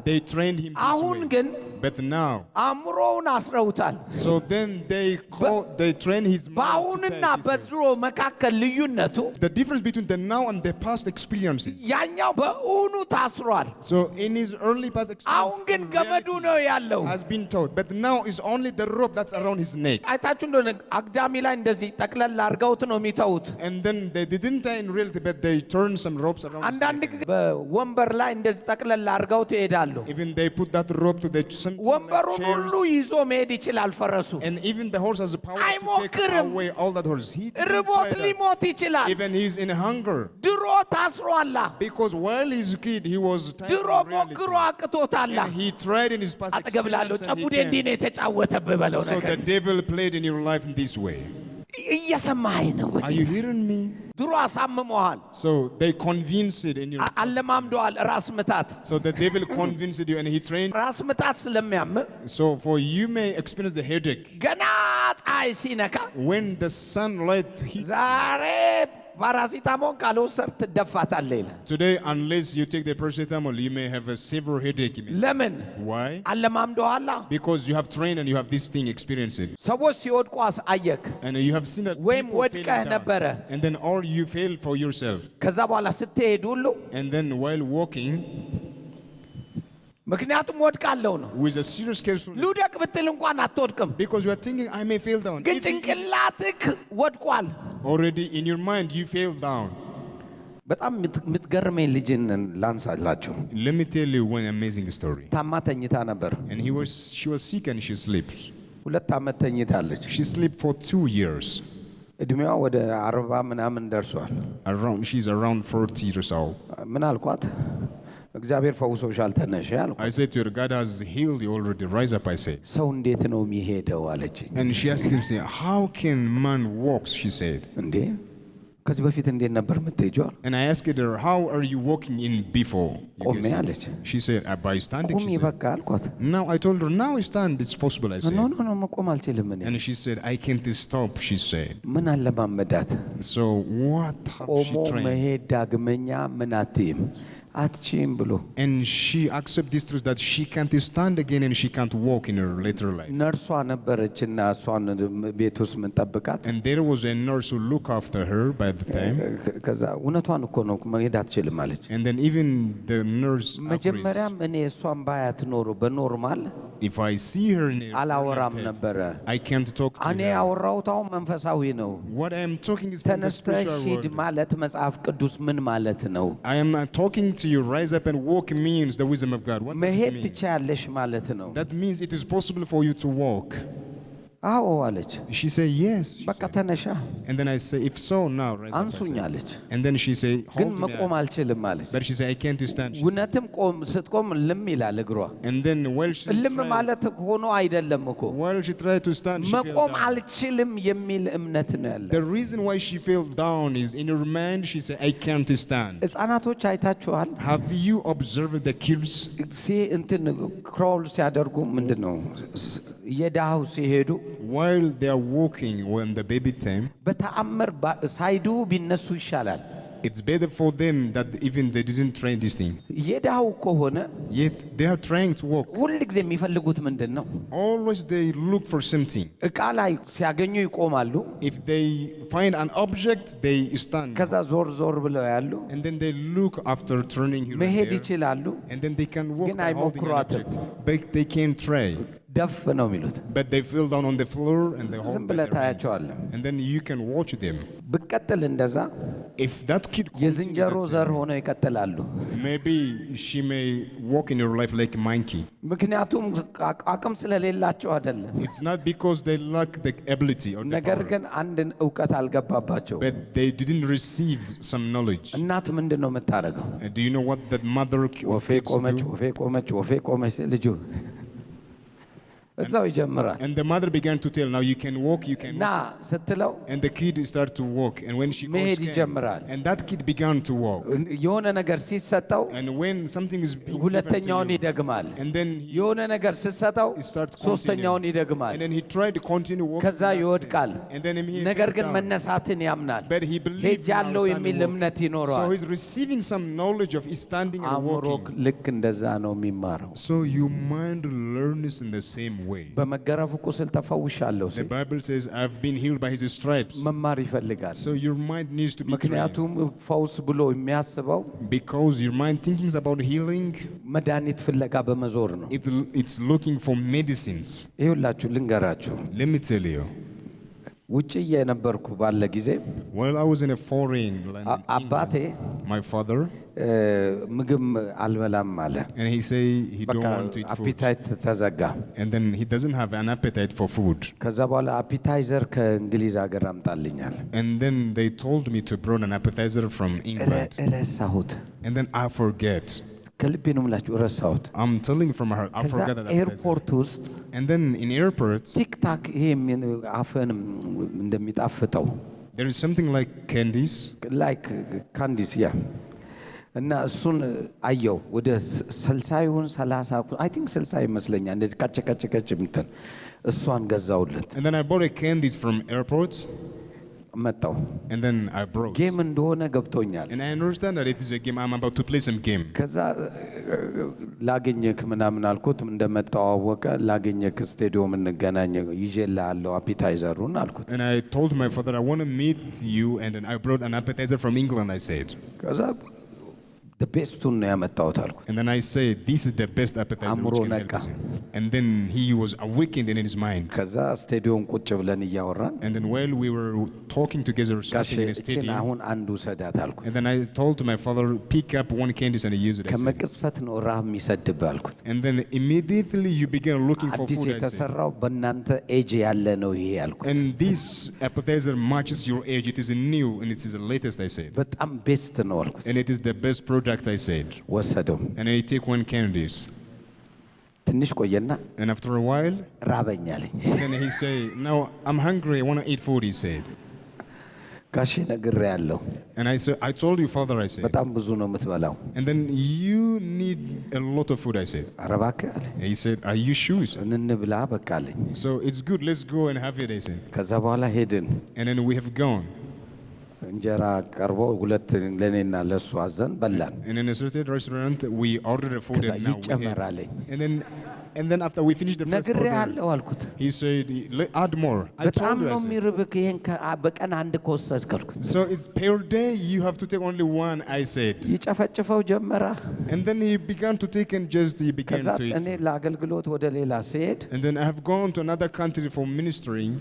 They trained him this አሁን way. ግን But now, አእምሮውን አስረውታል። so then they train his mind to በአሁንና take this way. በድሮ መካከል ልዩነቱ The difference between the now and the past experiences. ያኛው በእውኑ ታስሯል። So in his early past አሁን experience, ግን in ገመዱ reality, ነው ያለው። has been taught. But now is only the rope that's around his neck. አይታችሁ እንደሆነ አግዳሚ ላይ እንደዚህ ጠቅለል አድርገውት ነው የሚተውት። And then they didn't tie in reality, but they turned some ropes around his አንዳንድ neck. ጊዜ በወንበር ላይ እንደዚህ ጠቅለል አድርገውት ይሄዳሉ። Even they put that rope to the something like ወንበሩን ሁሉ chairs. ይዞ መሄድ ይችላል ፈረሱ። And even the horse has the power to take አይሞክርም። away all that horse. He didn't ርቦት try that. ሊሞት ይችላል። Even he's in hunger. ድሮ ታስሯላ። Because while he's a kid, he was tied ድሮ in reality. ሞክሮ አቅቶታላ። And he tried in his past አጠገብ ላለው experience and ጨቡዴ he እንዲህ can't. ነው የተጫወተብህ በለው So ነገር the devil played in your life in this way. እየሰማኸኝ ነው? Are you hearing me? ድሮ አሳምመዋል፣ So they convinced it in your አለማምደዋል። ራስ ምታት So the devil convinced you and he trained. ራስ ምታት ስለሚያም So for you may experience the headache. ገና ፀሐይ ሲነካ When the sunlight hits ዛሬ ፓራሲታሞን ካልወሰድክ ትደፋታለህ ይላል። today, unless you take the paracetamol, you may have a severe headache. ለምን? Why? አለማምደዋላ። Because you have trained and you have this thing experienced it. ሰዎች ሲወድቁ አየክ፣ And you have seen that ወይም people ወድቀህ falling down. ነበረ። And then or you fail for yourself. ከዛ በኋላ ስትሄድ ሁሉ And then while walking ምክንያቱም ወድቃለሁ ነው። with a serious carefulness. ልውደቅ ብትል እንኳን አትወድቅም፣ Because you are thinking, I may fail down. ግን If ጭንቅላትክ ወድቋል። already in your mind, you fail down. በጣም የምትገርመኝ ልጅን ላንሳላችሁ። Let me tell you one amazing story. ታማ ተኝታ ነበር። And she was sick and she slept. 2 ዓመት ተኝታለች። She slept for 2 years. እድሜዋ ወደ 40 ምናምን ደርሷል። She's around 40 years old. ምን አልኳት? እግዚአብሔር ፈውሶሻል ተነሽ አልኳት። I said to her, God has healed you already. Rise up, I said. ሰው እንዴት ነው የሚሄደው አለችኝ። And she asked him, how can man walk? She said. እንዴ ከዚህ በፊት እንዴት ነበር የምትሄጂው? And I asked her, how are you walking in before? You ቆሜ can see. አለች። She said, by standing. ቁሚ She said. በቃ አልኳት። Now I told her, now stand. It's possible, I said. ኖ ኖ ኖ መቆም አልችልም እኔ። And she said, I can't stop, she said. ምን አለማመዳት? So what have ቆሞ she trained? መሄድ ዳግመኛ ምን አትይም አትችይም ብሎ And she accepted this truth that she can't stand again and she can't walk in her later life. ነርሷ ነበረችና እሷን ቤት ውስጥ ምን ጠብቃት። And there was a nurse who looked after her by the time. ከዛ እውነቷን እኮ ነው መሄድ አትችልም አለች። And then even the nurse agrees. መጀመሪያም እኔ እሷን ባያት ኖሮ በኖርማል If I see her in a አላወራም real life, ነበረ። I can't talk to እኔ her. ያወራሁት አሁን መንፈሳዊ ነው። What I am talking is from the ተነስተህ spiritual ሂድ world. ማለት መጽሐፍ ቅዱስ ምን ማለት ነው? I am talking to you. Rise up and walk means the wisdom of God. What does መሄድ it mean? ትችያለሽ ማለት ነው። That means it is possible for you to walk. አዎ አለች። She said yes. she በቃ said. ተነሻ And then I say, if so, now rise up. I አንሱኝ said. አለች። And then she said, ግን hold me መቆም up. አልችልም አለች። But she said, I can't stand. She said. እውነትም ስትቆም ልም ይላል እግሯ። And then while she ልም tried, ማለት ሆኖ አይደለም እኮ while she tried to stand, she fell መቆም down. አልችልም የሚል እምነት ነው ያለ። The reason why she fell down is in her mind. She said, I can't stand. ሕፃናቶች አይታችኋል? Have you observed the kids? እንትን ክሮል ሲያደርጉ ምንድን ነው እየዳሁ ሲሄዱ While they are walking, when the baby time, በተአምር ሳይዱ ቢነሱ ይሻላል። it's better for them that even they didn't train this thing. እየዳሁ ከሆነ Yet they are trying to walk. ሁል ጊዜ የሚፈልጉት ምንድን ነው? Always they look for something. እቃ ላይ ሲያገኙ ይቆማሉ። If they find an object, they stand. ከዛ ዞር ዞር ብለው ያሉ And then they look after turning here መሄድ and there. ይችላሉ። And then they can walk ግን by holding an አይሞክሯትም። object. But they can't try. ደፍ ነው የሚሉት። But they fell down on the floor and they ዝም hold by ብለህ their hands. ታያቸዋለህ። And then you can watch them. ብቀጥል እንደዛ If that kid የዝንጀሮ continues, ዘር ሆነው ይቀጥላሉ። maybe she may walk in her life like a monkey. ምክንያቱም አቅም ስለሌላቸው አይደለም። It's not because they lack the ability or the ነገር power, ግን አንድ እውቀት አልገባባቸው። but they didn't receive some knowledge. እናት ምንድን ነው የምታደርገው? Do you know what that mother of ወፌ kids ቆመች፣ do? ወፌ ቆመች፣ ወፌ ቆመች ልጁ እዛው ይጀምራል And the mother began to tell, now you can walk, you can ና walk. ስትለው And the kid started to walk. And when she መሄድ came, ይጀምራል። and that kid began to walk. የሆነ ነገር ሲሰጠው And when something is being given to ሁለተኛውን you, ይደግማል። and then የሆነ ነገር ስትሰጠው he starts ሶስተኛውን continuing. ይደግማል። And then he tried to continue walking. ከዛ in that ይወድቃል። same. And then he ነገር fell ግን down. መነሳትን ያምናል። But he believed in ሄጃለሁ our የሚል standing እምነት walking. So ይኖረዋል። he's receiving some knowledge of his standing and አእምሮ walking. ልክ እንደዛ ነው የሚማረው። So your mind learns in the same way. በመገረፉ ቁስል ተፈውሻለሁ The ሲል Bible says, I've been healed by his stripes. መማር ይፈልጋል። So your mind needs to be trained. ምክንያቱም ፈውስ ብሎ የሚያስበው Because your mind thinking about healing, መድኃኒት ፍለጋ በመዞር ነው። it's looking for medicines. ይኸውላችሁ ልንገራችሁ፣ Let me tell you. ውጭ የነበርኩ ባለ ጊዜ While I was in a foreign land, in አባቴ England, my father, ምግብ አልበላም አለ። and he say he don't በቃ want to eat food. አፒታይት ተዘጋ። And then he doesn't have an appetite for food. ከዛ በኋላ አፒታይዘር ከእንግሊዝ ሀገር አምጣልኛል። And then they told me to bring an appetizer from England. ረሳሁት። And then I forget. ከልቤ ነው የምላችሁ ረሳሁት። I'm telling from my heart, I ከዛ forgot that appetizer. ኤርፖርት ውስጥ And then in airports, ቲክታክ ይሄ አፈን እንደሚጣፍጠው there is something like candies. ላይክ ካንዲስ ያ እና እሱን አየው። ወደ 60 ይሁን 30 አይ ቲንክ 60 ይመስለኛል። እንደዚህ ቀጭ ቀጭ ቀጭ ምትል እሷን ገዛውለት And then I bought a candies from airports. መጣው። And then I brought. ጌም እንደሆነ ገብቶኛል። And I understand that it is a game. I'm about to play some game. ከዛ ላገኘክ ምናምን አልኩት። እንደመጣው አወቀ። ላገኘክ ስቴዲዮም እንገናኝ ይዤልሃለሁ አፒታይዘሩን አልኩት። And I told my father, I want to meet you. And then I brought an appetizer from England, I said. ከዛ the best one ነው ያመጣሁት አልኩት። And then I said, this is the best appetizer which አእምሮ can help ነቃ። us. And then he was awakened in his mind. ከዛ ስቴዲዮም ቁጭ ብለን እያወራን And then while we were talking together, ጋሽ sitting in a እችን stadium, አሁን አንዱ ሰዳት አልኩት። and then I told my father, pick up one candy and use it. I said. ከመቅስፈት ነው ራብ የሚሰድብህ አልኩት። And then immediately you began looking for አዲስ food, I said. የተሰራው በእናንተ ኤጅ ያለ ነው ይሄ አልኩት። And this appetizer matches your age. It is new and it is the latest, I said. በጣም ቤስት ነው አልኩት። And it is the best product, I said. ወሰደው። And then he take one candies. ትንሽ ቆየና And after a while, ራበኝ አለኝ። and then he say, now I'm hungry, I want to eat food, he said. ጋሼ ነግሬሃለሁ፣ And I said, I told you, father, I said. በጣም ብዙ ነው የምትበላው። And then you need a lot of food, I said. ኧረ እባክህ አለኝ። And he said, are you sure? He said. እንብላ በቃ አለኝ። So it's good, let's go and have it, I said. ከዛ በኋላ ሄድን። And then we have gone. እንጀራ ቀርቦ ሁለት ለኔና ለሱ አዘን በላን። And in a certain restaurant, we ordered a food ከዛ and now we ይጨመር ate. አለኝ። And then after we finished the first order, ነግሬሃለሁ አልኩት። he said, add more. I በጣም told you, ነው I said. የሚርብክ ይሄን በቀን አንድ ከወሰድክ አልኩት። So it's per day, you have to take only one, I said. ይጨፈጭፈው ጀመራ። And then he began to take and just he began ከዛ to eat. እኔ ለአገልግሎት ወደ ሌላ ሲሄድ And then I have gone to another country for ministering.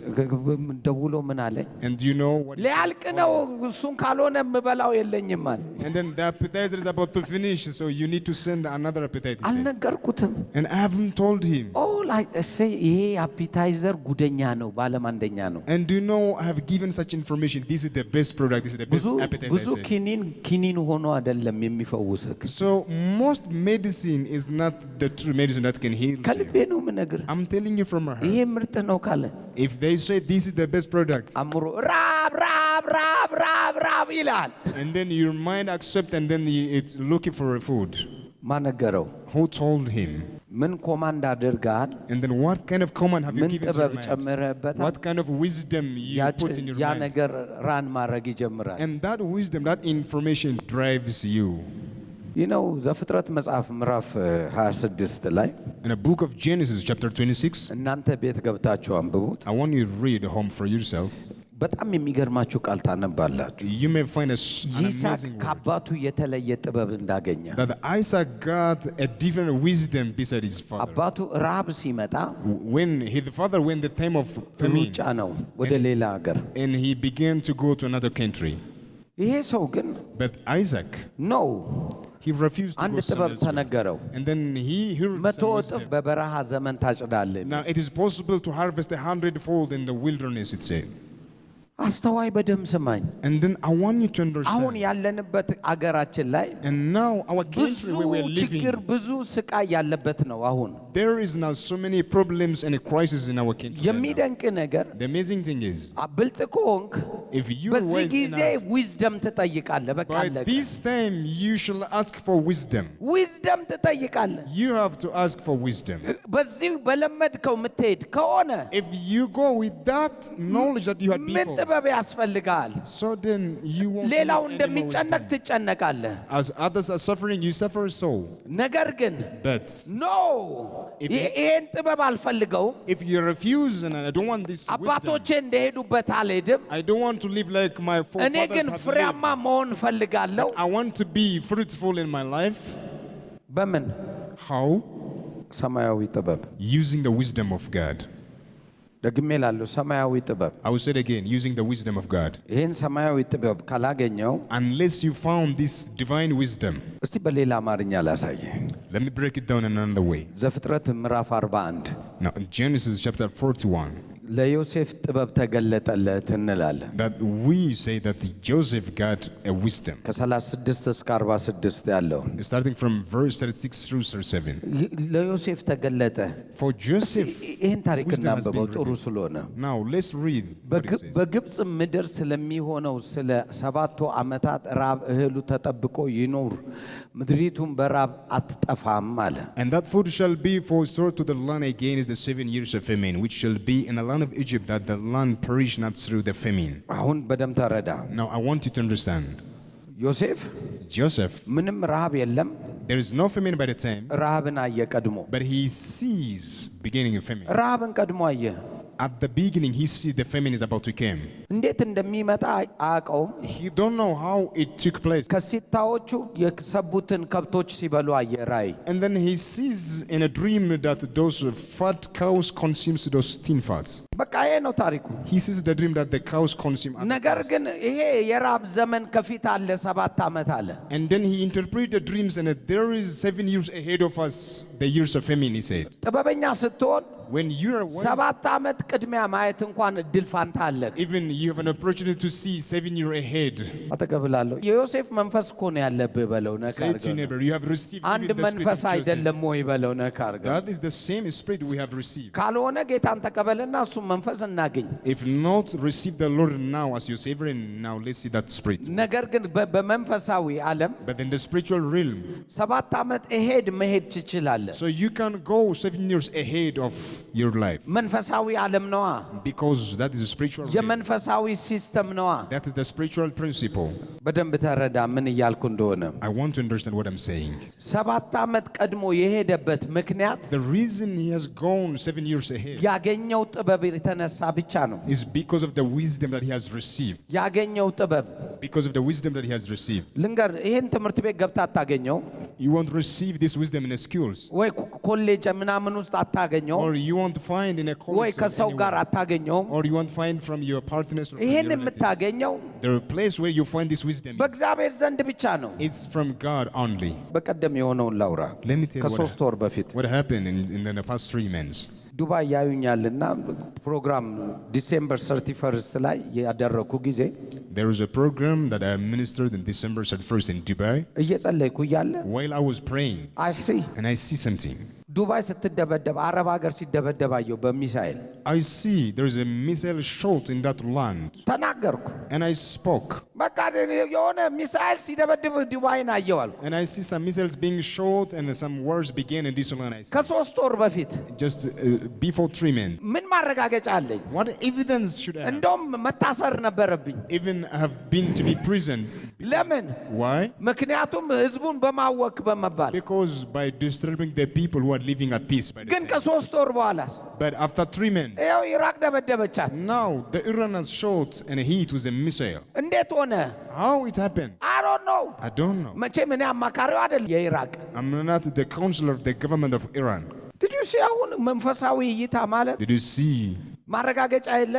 ደውሎ ምን አለኝ? And do you know what? ሊያልቅ ነው እሱን ካልሆነ የምበላው የለኝም አለ። And then the appetizer is about to finish, so you need to send another appetizer. he said. አልነገርኩትም። And I haven't told him. ይሄ አፒታይዘር ጉደኛ ነው፣ ባለም አንደኛ ነው። And do you know, I have given such information. This is the best product. This is the best ብዙ appetizer. ብዙ I said. ኪኒን ሆኖ አይደለም የሚፈውስክ። So most medicine is not the true medicine that can heal ከልቤ you. ነው የምነግርህ። I'm telling you from my ይሄ heart. ምርጥ ነው ካለ If they say this is the best product, አእምሮ ራብ ይላል። and then your mind accept, and then it's looking for a food. ማነገረው Who told him? ምን ኮማንድ አድርጋል? And then what kind of command have you ምን given to ጥበብ your mind? ጨምረህበታል? What kind of wisdom you put in your ያ mind? ነገር ራን ማድረግ ይጀምራል። And that wisdom, that information drives you. ዘፍጥረት መጽሐፍ ምዕራፍ 26 ላይ In the book of Genesis, chapter 26, እናንተ ቤት ገብታችሁ አንብቡት። I want you to read home for yourself. በጣም የሚገርማችሁ ቃል ታነባላችሁ። You may find an ይስሐቅ amazing word. ከአባቱ የተለየ ጥበብ እንዳገኘ That Isaac got a different wisdom beside his father. አባቱ ራብ ሲመጣ When his father went the time of famine, ሩጫ ነው ወደ ሌላ ሀገር። and he began to go to another country. ይሄ ሰው ግን But Isaac, ነው he refused to አንድ go ጥበብ somewhere. ተነገረው። And then he heard መቶ some እጥፍ wisdom. በበረሃ ዘመን ታጭዳለህ። Now it is possible to harvest 100-fold in the wilderness, it said. አስተዋይ በደም ስማኝ። And then I want you to አሁን understand. ያለንበት አገራችን ላይ And now our ብዙ country where we're ችግር living, ብዙ ስቃይ ያለበት ነው። አሁን there is now so many problems and crises in our country. right now. የሚደንቅ ነገር The amazing thing is, ብልጥ ከሆንክ if you are በዚህ wise ጊዜ enough, ዊዝደም ትጠይቃለህ። በቃ by አለቀ። this time you shall ask for wisdom. ዊዝደም ትጠይቃለህ። You have to ask for wisdom. በዚህ በለመድከው የምትሄድ ከሆነ If you go with that knowledge that you had ምን before, ጥበብ ያስፈልጋል? so then you won't ሌላው need any more እንደሚጨነቅ wisdom. ትጨነቃለህ። As others are suffering, you suffer so. ነገር ግን But ኖ If you- ይሄን ጥበብ አልፈልገውም፣ if you refuse and I don't want this wisdom, አባቶቼ እንደሄዱበት አልሄድም፣ I don't want to live like my እኔ forefathers ግን have ፍሬያማ lived. መሆን ፈልጋለሁ። I want to be fruitful in my life. በምን? How? ሰማያዊ ጥበብ። Using the wisdom of God. ደግሜ እላለሁ ሰማያዊ ጥበብ። I will say it again, using the wisdom of God. ይህን ሰማያዊ ጥበብ ካላገኘው Unless you found this divine wisdom. እስቲ በሌላ አማርኛ ላሳየ። Let me break it down in another way. ዘፍጥረት ምዕራፍ 41 Now, in Genesis chapter 41, ለዮሴፍ ጥበብ ተገለጠለት እንላለን። that we say that Joseph got a wisdom. ከ36 እስከ 46 ያለው Starting from verse 36 through 37. ለዮሴፍ ተገለጠ። For Joseph, ይህን ታሪክ wisdom has እናንብበው been ጥሩ revealed. ስለሆነ። Now, let's read what it says. በግብፅ ምድር ስለሚሆነው ስለ 7 ዓመታት ራብ እህሉ ተጠብቆ ይኖር፣ ምድሪቱም በራብ አትጠፋም አለ። And that food shall be for store to the land against the 7 years of famine, which shall be in the land of Egypt, that the land perish not through the famine. አሁን በደም ተረዳ። Now, I want you to understand. ዮሴፍ Joseph, ምንም ረሃብ የለም፣ there is no famine by the time, ረሃብን አየ ቀድሞ። but he sees beginning of famine. ረሃብን ቀድሞ አየ። At the beginning, he sees the famine is about to come. እንዴት እንደሚመጣ አያውቀውም። He don't know how it took place. ከሲታዎቹ የሰቡትን ከብቶች ሲበሉ አየ ራእይ። And then he sees in a dream that those fat cows consumes those thin fats. በቃ ይሄ ነው ታሪኩ። He sees the dream that the cows consume other ነገር cows. ግን ይሄ የራብ ዘመን ከፊት አለ፣ 7 ዓመት አለ። And then he interpreted dreams and there is 7 years ahead of us, the years of famine, he said. ጥበበኛ ስትሆን When you are wise, 7 ዓመት ቅድሚያ ማየት እንኳን እድል ፋንታ አለ። even you have an opportunity to see 7 years ahead. አጠገብላለሁ የዮሴፍ መንፈስ እኮ ነው ያለብህ በለው ነካ Say to your አድርገው። neighbor, you have received አንድ even the spirit መንፈስ of Joseph. አይደለም ወይ በለው ነካ አድርገው። That is the same spirit we have received. ካልሆነ ጌታን ተቀበልና እሱም መንፈስ እናገኝ። If not, receive the Lord now as your Savior, and now let's see that spirit. ነገር ግን በመንፈሳዊ ዓለም But in the spiritual realm, 7 ዓመት እሄድ መሄድ ትችላለህ። so you can go 7 years ahead of your life. መንፈሳዊ ዓለም ነዋ። Because that is a spiritual realm. የመንፈሳዊ ሲስተም ነዋ። That is the spiritual principle. በደንብ ተረዳ ምን እያልኩ እንደሆነ። I want to understand what I'm saying. 7 ዓመት ቀድሞ የሄደበት ምክንያት The reason he has gone 7 years ahead ያገኘው ጥበብ የተነሳ ብቻ ነው። is because of the wisdom that he has received. ያገኘው ጥበብ Because of the wisdom that he has received. ልንገር፣ ይሄን ትምህርት ቤት ገብታ አታገኘው You won't receive this wisdom in the schools. ወይ ኮሌጅ ምናምን ውስጥ አታገኘው Or you won't find in a ወይ college. ከሰው ጋር Or አታገኘውም። or you won't find from your partners or from ይሄን your relatives. የምታገኘው The place where you find this wisdom is, በእግዚአብሔር ዘንድ ብቻ ነው። it's from God only. በቀደም የሆነውን ላውራ። Let me tell you ከ3 ወር በፊት what happened in the past 3 months. ዱባይ ያዩኛልና ፕሮግራም ዲሴምበር 31 ላይ ያደረኩ ጊዜ There was a program that I administered in December 31st in Dubai. እየጸለይኩ እያለ While I was praying, አይ ሲ and I see something. ዱባይ ስትደበደብ አረብ ሀገር ሲደበደብ አየሁ በሚሳኤል። I see there's a missile shot in that land. ተናገርኩ። And I spoke. በቃ የሆነ ሚሳኤል ሲደበድብ ዱባይን አየሁ አልኩ። And I see some missiles being shot and some wars began in this land. I see. ከ3 ወር በፊት Just before 3 months. ምን ማረጋገጫ አለኝ? What evidence should I have? እንደውም መታሰር ነበረብኝ። Even I have been to be prison. ለምን? Why? ምክንያቱም ህዝቡን በማወክ በመባል። Because by disturbing the people who are living at peace by the ግን time. ከ3 ወር በኋላስ But after 3 months, ይኸው ኢራቅ ደበደበቻት። now the Iranians shot and hit with a missile. እንዴት ሆነ? How it happened? I don't know። I don't know. መቼም እኔ አማካሪው አይደል የኢራቅ። I'm not the counselor of the government of Iran. Did you see አሁን መንፈሳዊ እይታ ማለት Did you see ማረጋገጫ የለ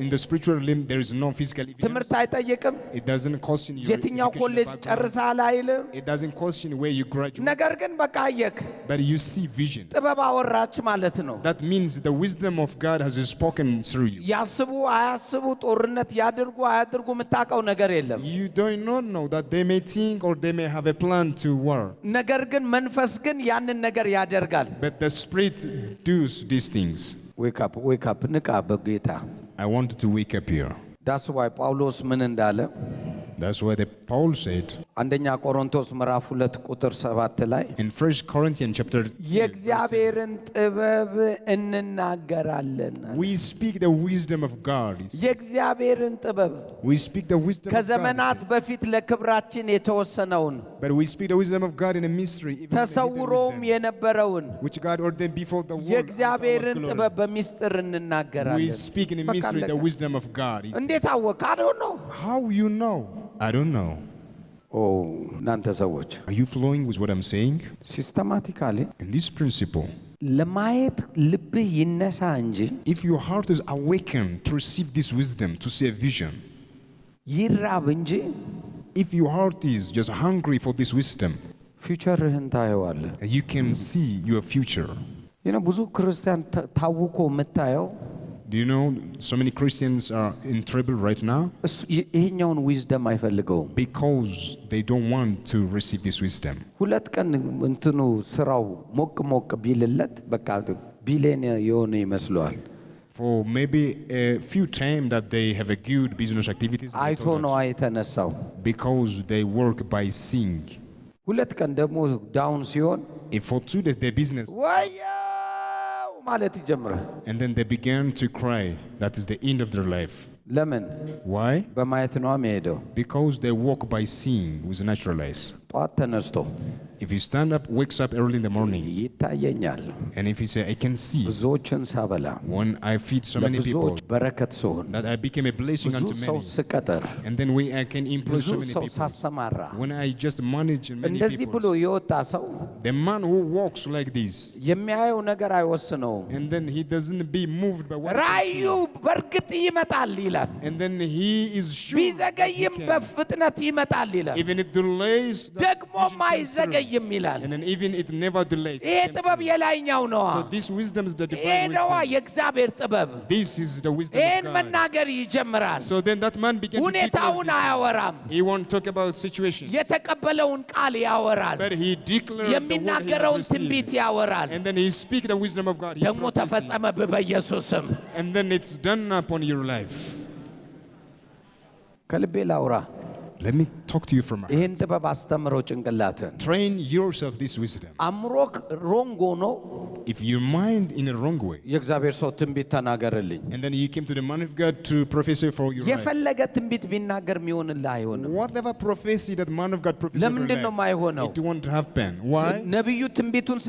In the spiritual realm, there is no physical evidence. ትምህርት አይጠይቅም It doesn't question your የትኛው educational ኮሌጅ background. ጨርሰሃል አይልም It doesn't question where you graduate. ነገር ግን በቃ አየክ But you see visions. ጥበብ አወራች ማለት ነው That means the wisdom of God has spoken through you. ያስቡ አያስቡ ጦርነት ያድርጉ አያድርጉ የምታውቀው ነገር የለም You do not know that they may think or they may have a plan to war. ነገር ግን መንፈስ ግን ያንን ነገር ያደርጋል But the Spirit does these things. ዌክ አፕ ንቃ በጌታ I wanted to wake up here. ዳስ ዋይ ጳውሎስ ምን እንዳለ That's why Paul said አንደኛ ቆሮንቶስ ምዕራፍ 2 ቁጥር 7 ላይ in 1 Corinthians chapter 3, የእግዚአብሔርን ጥበብ እንናገራለን we speak the wisdom of God. የእግዚአብሔርን ጥበብ We speak the wisdom of God. ከዘመናት በፊት ለክብራችን የተወሰነውን But we speak the wisdom of God in a mystery, even the hidden ተሰውሮም wisdom, የነበረውን which God ordained before the world. የእግዚአብሔርን unto our ጥበብ glory. በሚስጥር We እንናገራለን speak in a በቃ mystery the አለቀ። wisdom of God. He says. እንዴት አወቅ አለው ነው How you know? I don't know. ኦ እናንተ ሰዎች Are you flowing with what I'm saying? ሲስተማቲካሊ In this principle, ለማየት ልብህ ይነሳ እንጂ if your heart is awakened to receive this wisdom, to see a vision, ይራብ እንጂ if your heart is just hungry for this wisdom, ፊውቸርህን ታየዋለህ you can see your future. ብዙ ክርስቲያን ታውቆ የምታየው Do you know so many Christians are in trouble right now? ይሄኛውን ዊዝደም አይፈልገውም Because they don't want to receive this wisdom. ሁለት ቀን እንትኑ ስራው ሞቅ ቢልለት በቃ ቢሊየነር የሆነ ይመስለዋል For maybe a few time that they have a good business activities, they አይቶ thought ነው that የተነሳው because they work by seeing. ሁለት ቀን ደግሞ ዳውን ሲሆን If for 2 days their business, ወያው ማለት ይጀምራል and then they began to cry, that is the end of their life. ለምን Why? በማየት ነው የሚሄደው Because they walk by seeing with natural eyes. ጧት ተነስቶ If you stand up, wakes up early in the morning, ይታየኛል and if you say, I can see ብዙዎችን ሳበላ when I feed so many people, ለብዙዎች በረከት ስሆን that I became a blessing ብዙ unto ሰው many, ስቀጥር and then I can employ ብዙ so many ሰው people. ሳሰማራ When I just manage many እንደዚህ ብሎ people, የወጣ ሰው the man who walks like this, የሚያየው ነገር አይወስነውም and then he doesn't be moved by what he ራእዩ sees. በእርግጥ ይመጣል ይላል And then he is sure that he ቢዘገይም can. በፍጥነት ይመጣል ይላል Even it delays, that ደግሞም vision comes አይዘገይም ይላል through. And then even it never delays. it ይሄ comes ጥበብ through. የላይኛው ነዋ So this wisdom is the ይሄ divine ነዋ wisdom. የእግዚአብሔር ጥበብ This is the wisdom ይሄን of God. መናገር ይጀምራል So then that man began to declare ሁኔታውን this. አያወራም He won't talk about situations, የተቀበለውን ቃል ያወራል but he declared the word he የሚናገረውን has ትንቢት received. ያወራል And then he speak the wisdom of God. He ደግሞ prophesy. ተፈጸመብህ በኢየሱስ ስም And then it's done upon your life. ከልቤ ላውራ Let me talk to you from my heart. ይህን ጥበብ አስተምረው ጭንቅላትን Train yourself this wisdom. አምሮክ ሮንግ ሆኖ If your mind in a wrong way, የእግዚአብሔር ሰው ትንቢት ተናገርልኝ and then you came to the man of God to prophesy for your life. የፈለገ ትንቢት ቢናገር የሚሆንልህ አይሆንም Whatever prophecy that man of God prophesied for your ለምንድን ነው life, የማይሆነው it won't happen. Why? ነቢዩ ትንቢቱን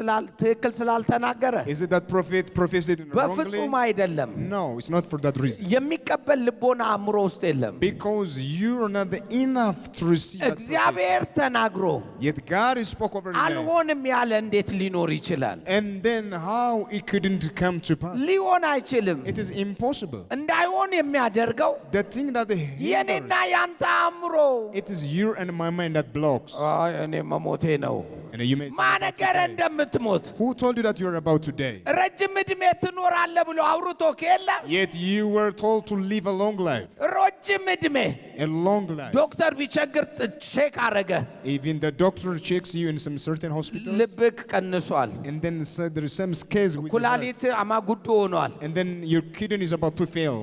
ትክክል ስላልተናገረ Is it that prophet prophesied wrongly? በፍጹም አይደለም No, it's not for that reason. የሚቀበል ልቦና አእምሮ ውስጥ የለም Because you are not enough to receive that prophecy. እግዚአብሔር ተናግሮ Yet God spoke over your life. አልሆንም ያለ እንዴት ሊኖር ይችላል And then how it couldn't come to pass? ሊሆን አይችልም It is impossible. እንዳይሆን የሚያደርገው The thing that የኔና hinders, ያንተ አእምሮ it is your and my mind that blocks. አይ እኔ መሞቴ ነው And then you may say, ማነገረ እንደምትሞት who told you that you are about to die? ረጅም ዕድሜ ትኖራለህ ብሎ አውርቶ ከለ Yet you were told to live a long life. ረጅም ዕድሜ A long life. ዶክተር ቢቸግር ቼክ አረገ Even the doctor checks you in some certain hospitals, ልብክ ቀንሷል and then said there is some scales with your ኩላሊት heart. አማጉዶ ሆኗል And then your kidney is about to fail.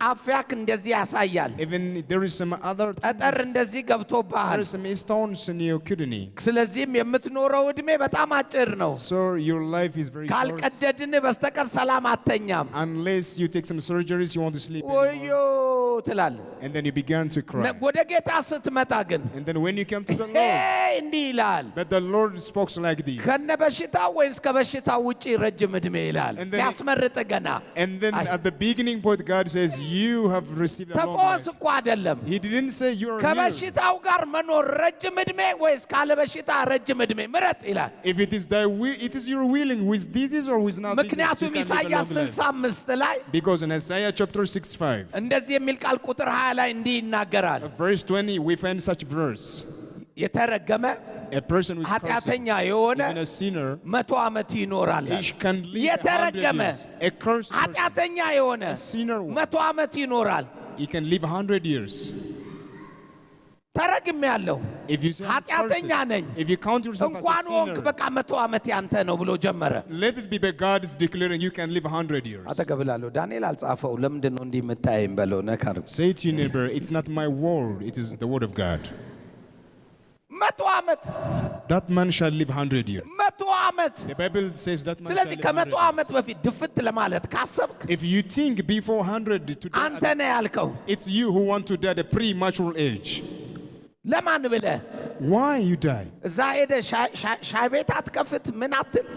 ጣፊያክ እንደዚህ ያሳያል Even there is some other ጠጠር things. እንደዚህ There ገብቶብሃል is some stones in your kidney. ስለዚህም የምትኖረው ዕድሜ በጣም አጭር ነው So your life is very short. ካልቀደድን በስተቀር ሰላም አተኛም Unless you take some surgeries, you want to sleep ወዮ anymore. ትላለህ And then you begin began to cry. ወደ ጌታ ስትመጣ ግን And then when you come to the Lord, እንዲህ ይላል but the Lord spoke like this. ከነ በሽታው ወይስ ከበሽታው ውጪ ረጅም ዕድሜ ይላል And then- ሲያስመርጥ ገና And then at the beginning point, God says, you have received a long ተፈወስ life. እኮ አይደለም He didn't say you are healed. ከበሽታው ጋር መኖር ረጅም ዕድሜ ወይስ ካለ በሽታ ረጅም ዕድሜ ምረጥ ይላል If it is it is your willing with disease or with not disease, you ምክንያቱም can live a ኢሳይያስ long life. 65 ላይ Because in Isaiah chapter 65, እንደዚህ የሚል ቃል ቁጥር 20 ላይ እንዲህ ይናገራል verse 20, we find such verse. የተረገመ A person who is cursed, ኃጢአተኛ የሆነ even a sinner, 100 ዓመት ይኖራል he can live 100 የተረገመ years. A cursed person, ኃጢአተኛ የሆነ a sinner, 100 ዓመት ይኖራል he can live 100 years. ተረግሜ ያለው If you say I'm ኃጢአተኛ cursed, ነኝ if you count yourself as a እንኳን ወንክ sinner, በቃ 100 ዓመት ያንተ ነው ብሎ ጀመረ let it be that God is declaring you can live 100 years. አተቀብላለሁ ዳንኤል አልጻፈው ለምንድን ነው እንዲህ የምታየኝ በለው ነካር Say to your neighbor, it's not my word, it is the word of God. 100 ዓመት That man shall live 100 years. 100 ዓመት The Bible says that man shall ስለዚህ live 100 ከ100 years. ዓመት በፊት ድፍት ለማለት ካሰብክ If you think before 100 to አንተ die, ነህ ያልከው it's you who want to die at a premature age. ለማን ብለህ Why you die? እዛ ሄደ ሻይ ቤት አትከፍት ምን አትል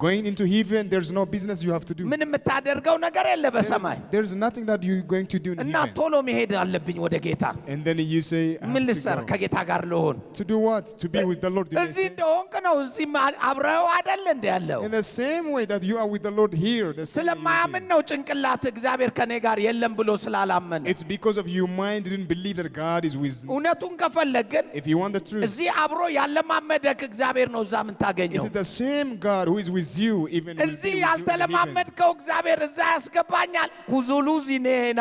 Going into heaven, there's no business you have to do. ምን የምታደርገው ነገር የለ በሰማይ There's nothing that you're going to do in እና heaven. ቶሎ መሄድ አለብኝ ወደ ጌታ And then you say, I ምን have ልሰራ to go. ከጌታ ጋር ልሆን To do what? To be with the Lord. Did I እዚህ say? እንደሆንክ ነው እዚህ አብረኸው አይደል እንደ ያለው In the same way that you are with the Lord here, the same way you ስለማያምን ነው ጭንቅላት እግዚአብሔር ከኔ ጋር የለም ብሎ ስላላመነ it's because of your mind didn't believe that God is with you. እውነቱን ከፈለግ ግን If you want the truth, እዚህ አብሮ ያለማመደክ እግዚአብሔር ነው እዛ ምን ታገኘው is it the same God who is with you even with እዚህ you in heaven? ያልተለማመድከው እግዚአብሔር እዛ ያስገባኛል ኩዙሉ ዚኔና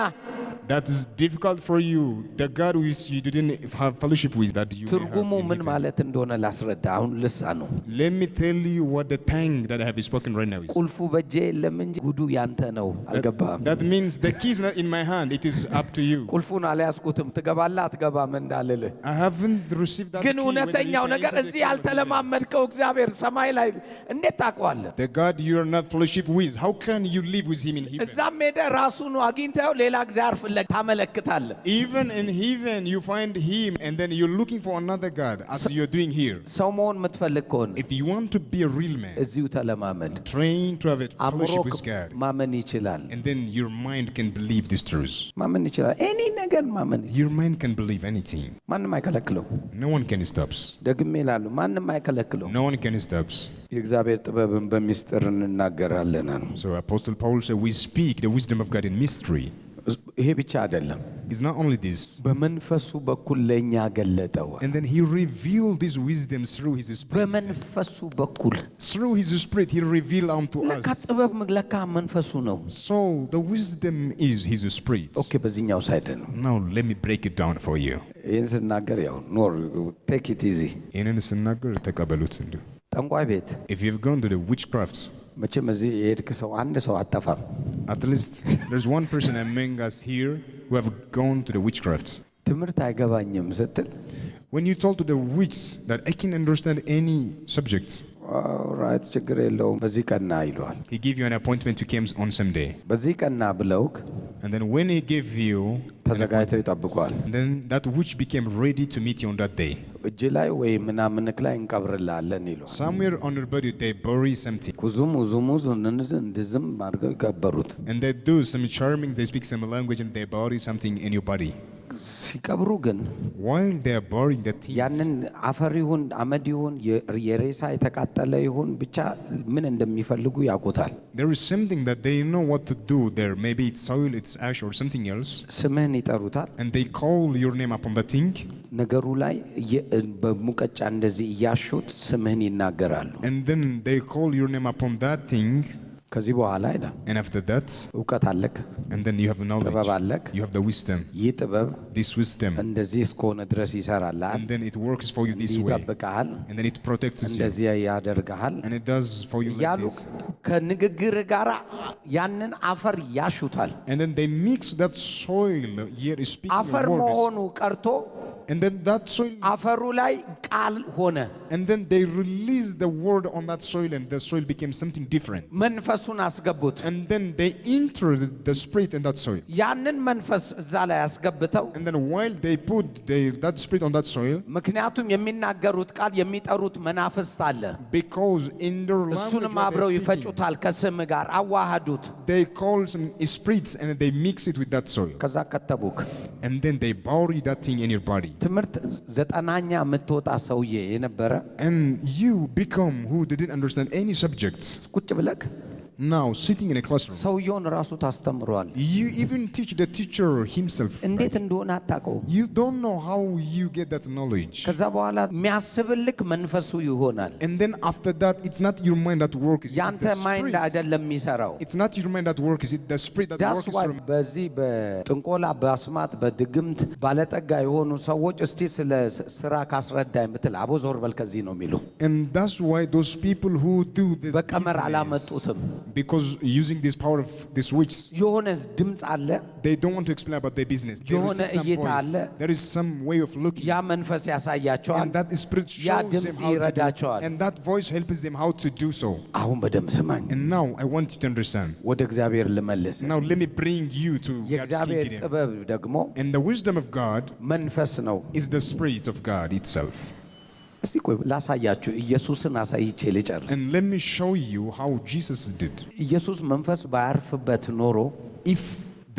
That is difficult for you. The God who is you didn't have fellowship with that you may have ትርጉሙ in ምን heaven. ማለት እንደሆነ ላስረዳ አሁን ልሳኑ Let me tell you what the tongue that I have spoken right now is. ቁልፉ በጄ የለም እንጂ ጉዱ ያንተ ነው አልገባም That means the key is not in my hand. It is up to you. ቁልፉን አልያዝኩትም ትገባለህ አትገባም እንዳልልህ I haven't received that ግን key. እውነተኛው ነገር እዚህ ያልተለማመድከው እግዚአብሔር ሰማይ ላይ እንዴት ታውቀዋለህ The God you are not fellowship with, how can you live with him in heaven? እዛም ሄደህ ራሱን አግኝተው ሌላ እግዚአብሔር ፍለግ ታመለክታለህ Even in heaven you find him and then you're looking for another God as you're doing here. ሰው መሆን የምትፈልግ ከሆነ If you want to be a real man, እዚሁ ተለማመድ train to have a fellowship አእምሮክ with God. ማመን ይችላል And then your mind can believe this truth. ማመን ይችላል ኤኒ ነገር ማመን Your mind can believe anything. ማንም አይከለክለው No one can stop. ደግሜ እላለሁ ማንም አይከለክለው No one can stop. የእግዚአብሔር ጥበብን በሚስጥር እንናገራለን አሉ So Apostle Paul said we speak the wisdom of God in mystery. ይሄ ብቻ አይደለም It's not only this. በመንፈሱ በኩል ለኛ ገለጠው And then he revealed this wisdom through his spirit. በመንፈሱ በኩል Through his spirit he revealed unto ለካ us. ጥበብ ለካ መንፈሱ ነው So the wisdom is his spirit. ኦኬ በዚህኛው ሳይድ ነው Now let me break it down for you. ይህን ስናገር ያው ኖር ቴክ ኢት ኢዚ ይህንን ስናገር ተቀበሉት እንዲሁ። ጠንቋይ ቤት If you've gone to the witchcrafts, መቼም እዚህ የሄድክ ሰው አንድ ሰው አጠፋም at least there's one person among us here who have gone to the witchcrafts. ትምህርት አይገባኝም ስትል When you told to the witch that I can understand any subject, ራይት ችግር የለውም በዚህ ቀና ይለዋል he give you an appointment to come on some day. በዚህ ቀና ብለውክ And then when he gave you, ተዘጋጅተው ይጠብቋል then that witch became ready to meet you on that day. እጅ ላይ ወይ ምናምንክ ላይ እንቀብርላለን ይለዋል Somewhere on your body they bury something. ኩዙም ዙሙዝ እንድዝም አድርገው ይቀበሩት And they do some charming, they speak some language and they bury something in your body. ሲቀብሩ ግን While they are burying the things, ያንን አፈር ይሁን አመድ ይሁን የሬሳ የተቃጠለ ይሁን ብቻ ምን እንደሚፈልጉ ያውቁታል there is something that they know what to do there. Maybe it's soil, it's ash or something else. ስምህን ይጠሩታል And they call your name upon the thing. ነገሩ ላይ በሙቀጫ እንደዚህ እያሹት ስምህን ይናገራሉ And then they call your name upon that thing. ከዚህ በኋላ አይደል And after that, እውቀት አለክ and then you have knowledge. ጥበብ አለክ You have the wisdom. ይህ ጥበብ This wisdom. እንደዚህ እስከሆነ ድረስ ይሰራልሃል And then it works for you this way. ይጠብቅሃል And then it protects you. እንደዚህ ያደርግሃል And it does for you like ያሉ this. ከንግግር ጋር ያንን አፈር ያሹታል And then they mix that soil here is speaking አፈር your words. መሆኑ ቀርቶ And then that soil, አፈሩ ላይ ቃል ሆነ። and then they released the word on that soil, and the soil became something different. መንፈሱን አስገቡት። And then they entered the spirit in that soil. ያንን መንፈስ እዛ ላይ አስገብተው And then while they put that spirit on that soil, ምክንያቱም የሚናገሩት ቃል የሚጠሩት መናፍስት አለ። because in their language እሱንም what አብረው they're speaking, ይፈጩታል ከስም ጋር አዋሃዱት። they call some spirits and they mix it with that soil. ከዛ ከተቡክ And then they bury that thing in your body. ትምህርት ዘጠናኛ የምትወጣ ሰውዬ የነበረ And you become who didn't understand any subjects. ቁጭ ብለክ Now sitting in a classroom, ሰውየውን ራሱ ታስተምረዋል። you even teach the teacher himself. እንዴት እንደሆነ አታውቀው። You don't know how you get that knowledge. ከዛ በኋላ የሚያስብልክ መንፈሱ ይሆናል። And then after that, it's not your mind that works, it's ያንተ the ማይንድ spirit. አይደለም የሚሰራው። It's not your mind that works, it's the spirit that ዳስ works ዋይ from. በዚህ በጥንቆላ በአስማት በድግምት ባለጠጋ የሆኑ ሰዎች እስቲ ስለ ስራ ካስረዳኝ ብትል አቦ ዞር በል ከዚህ ነው የሚሉ። And that's why those people who do this በቀመር business, አላመጡትም። because using this power of this witch, የሆነ ድምፅ አለ፣ they don't want to explain about their business. There የሆነ is some እይታ voice. አለ። There is some way of looking. ያ መንፈስ ያሳያቸዋል። And that spirit ያ shows ድምፅ them how to do. ይረዳቸዋል። And that voice helps them how to do so. አሁን በደም ስማኝ። And now I want you to understand. ወደ እግዚአብሔር ልመልስ። Now let me bring you to God's የእግዚአብሔር kingdom. ጥበብ ደግሞ And the wisdom of God መንፈስ ነው። is the spirit of God itself. እስቲ ቆይ ላሳያችሁ። ኢየሱስን አሳይቼ ልጨርስ። And let me show you how Jesus did. ኢየሱስ መንፈስ ባያርፍበት ኖሮ If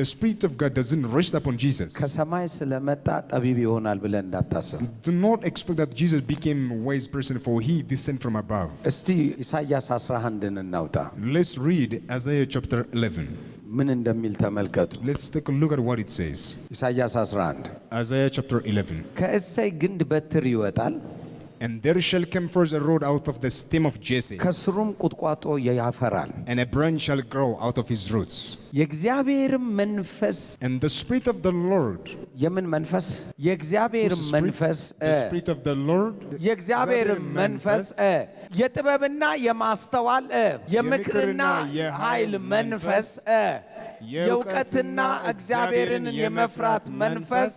the spirit of God doesn't rest upon Jesus, ከሰማይ ስለመጣ ጠቢብ ይሆናል ብለን እንዳታስብ። do not expect that Jesus became a wise person, for he descended from above. እስቲ ኢሳይያስ 11ን እናውጣ። Let's read Isaiah chapter 11. ምን እንደሚል ተመልከቱ። Let's take a look at what it says. ኢሳይያስ 11 Isaiah chapter 11. ከእሴይ ግንድ በትር ይወጣል፣ And there shall come forth a rod out of the stem of Jesse, ከስሩም ቁጥቋጦ ያፈራል። and a branch shall grow out of his roots. የእግዚአብሔርም መንፈስ And the spirit of the Lord, የምን መንፈስ? የእግዚአብሔርም Who's the spirit? መንፈስ the spirit of the Lord, የእግዚአብሔርም መንፈስ የጥበብና የማስተዋል የምክርና የኃይል መንፈስ የእውቀትና እግዚአብሔርን የመፍራት መንፈስ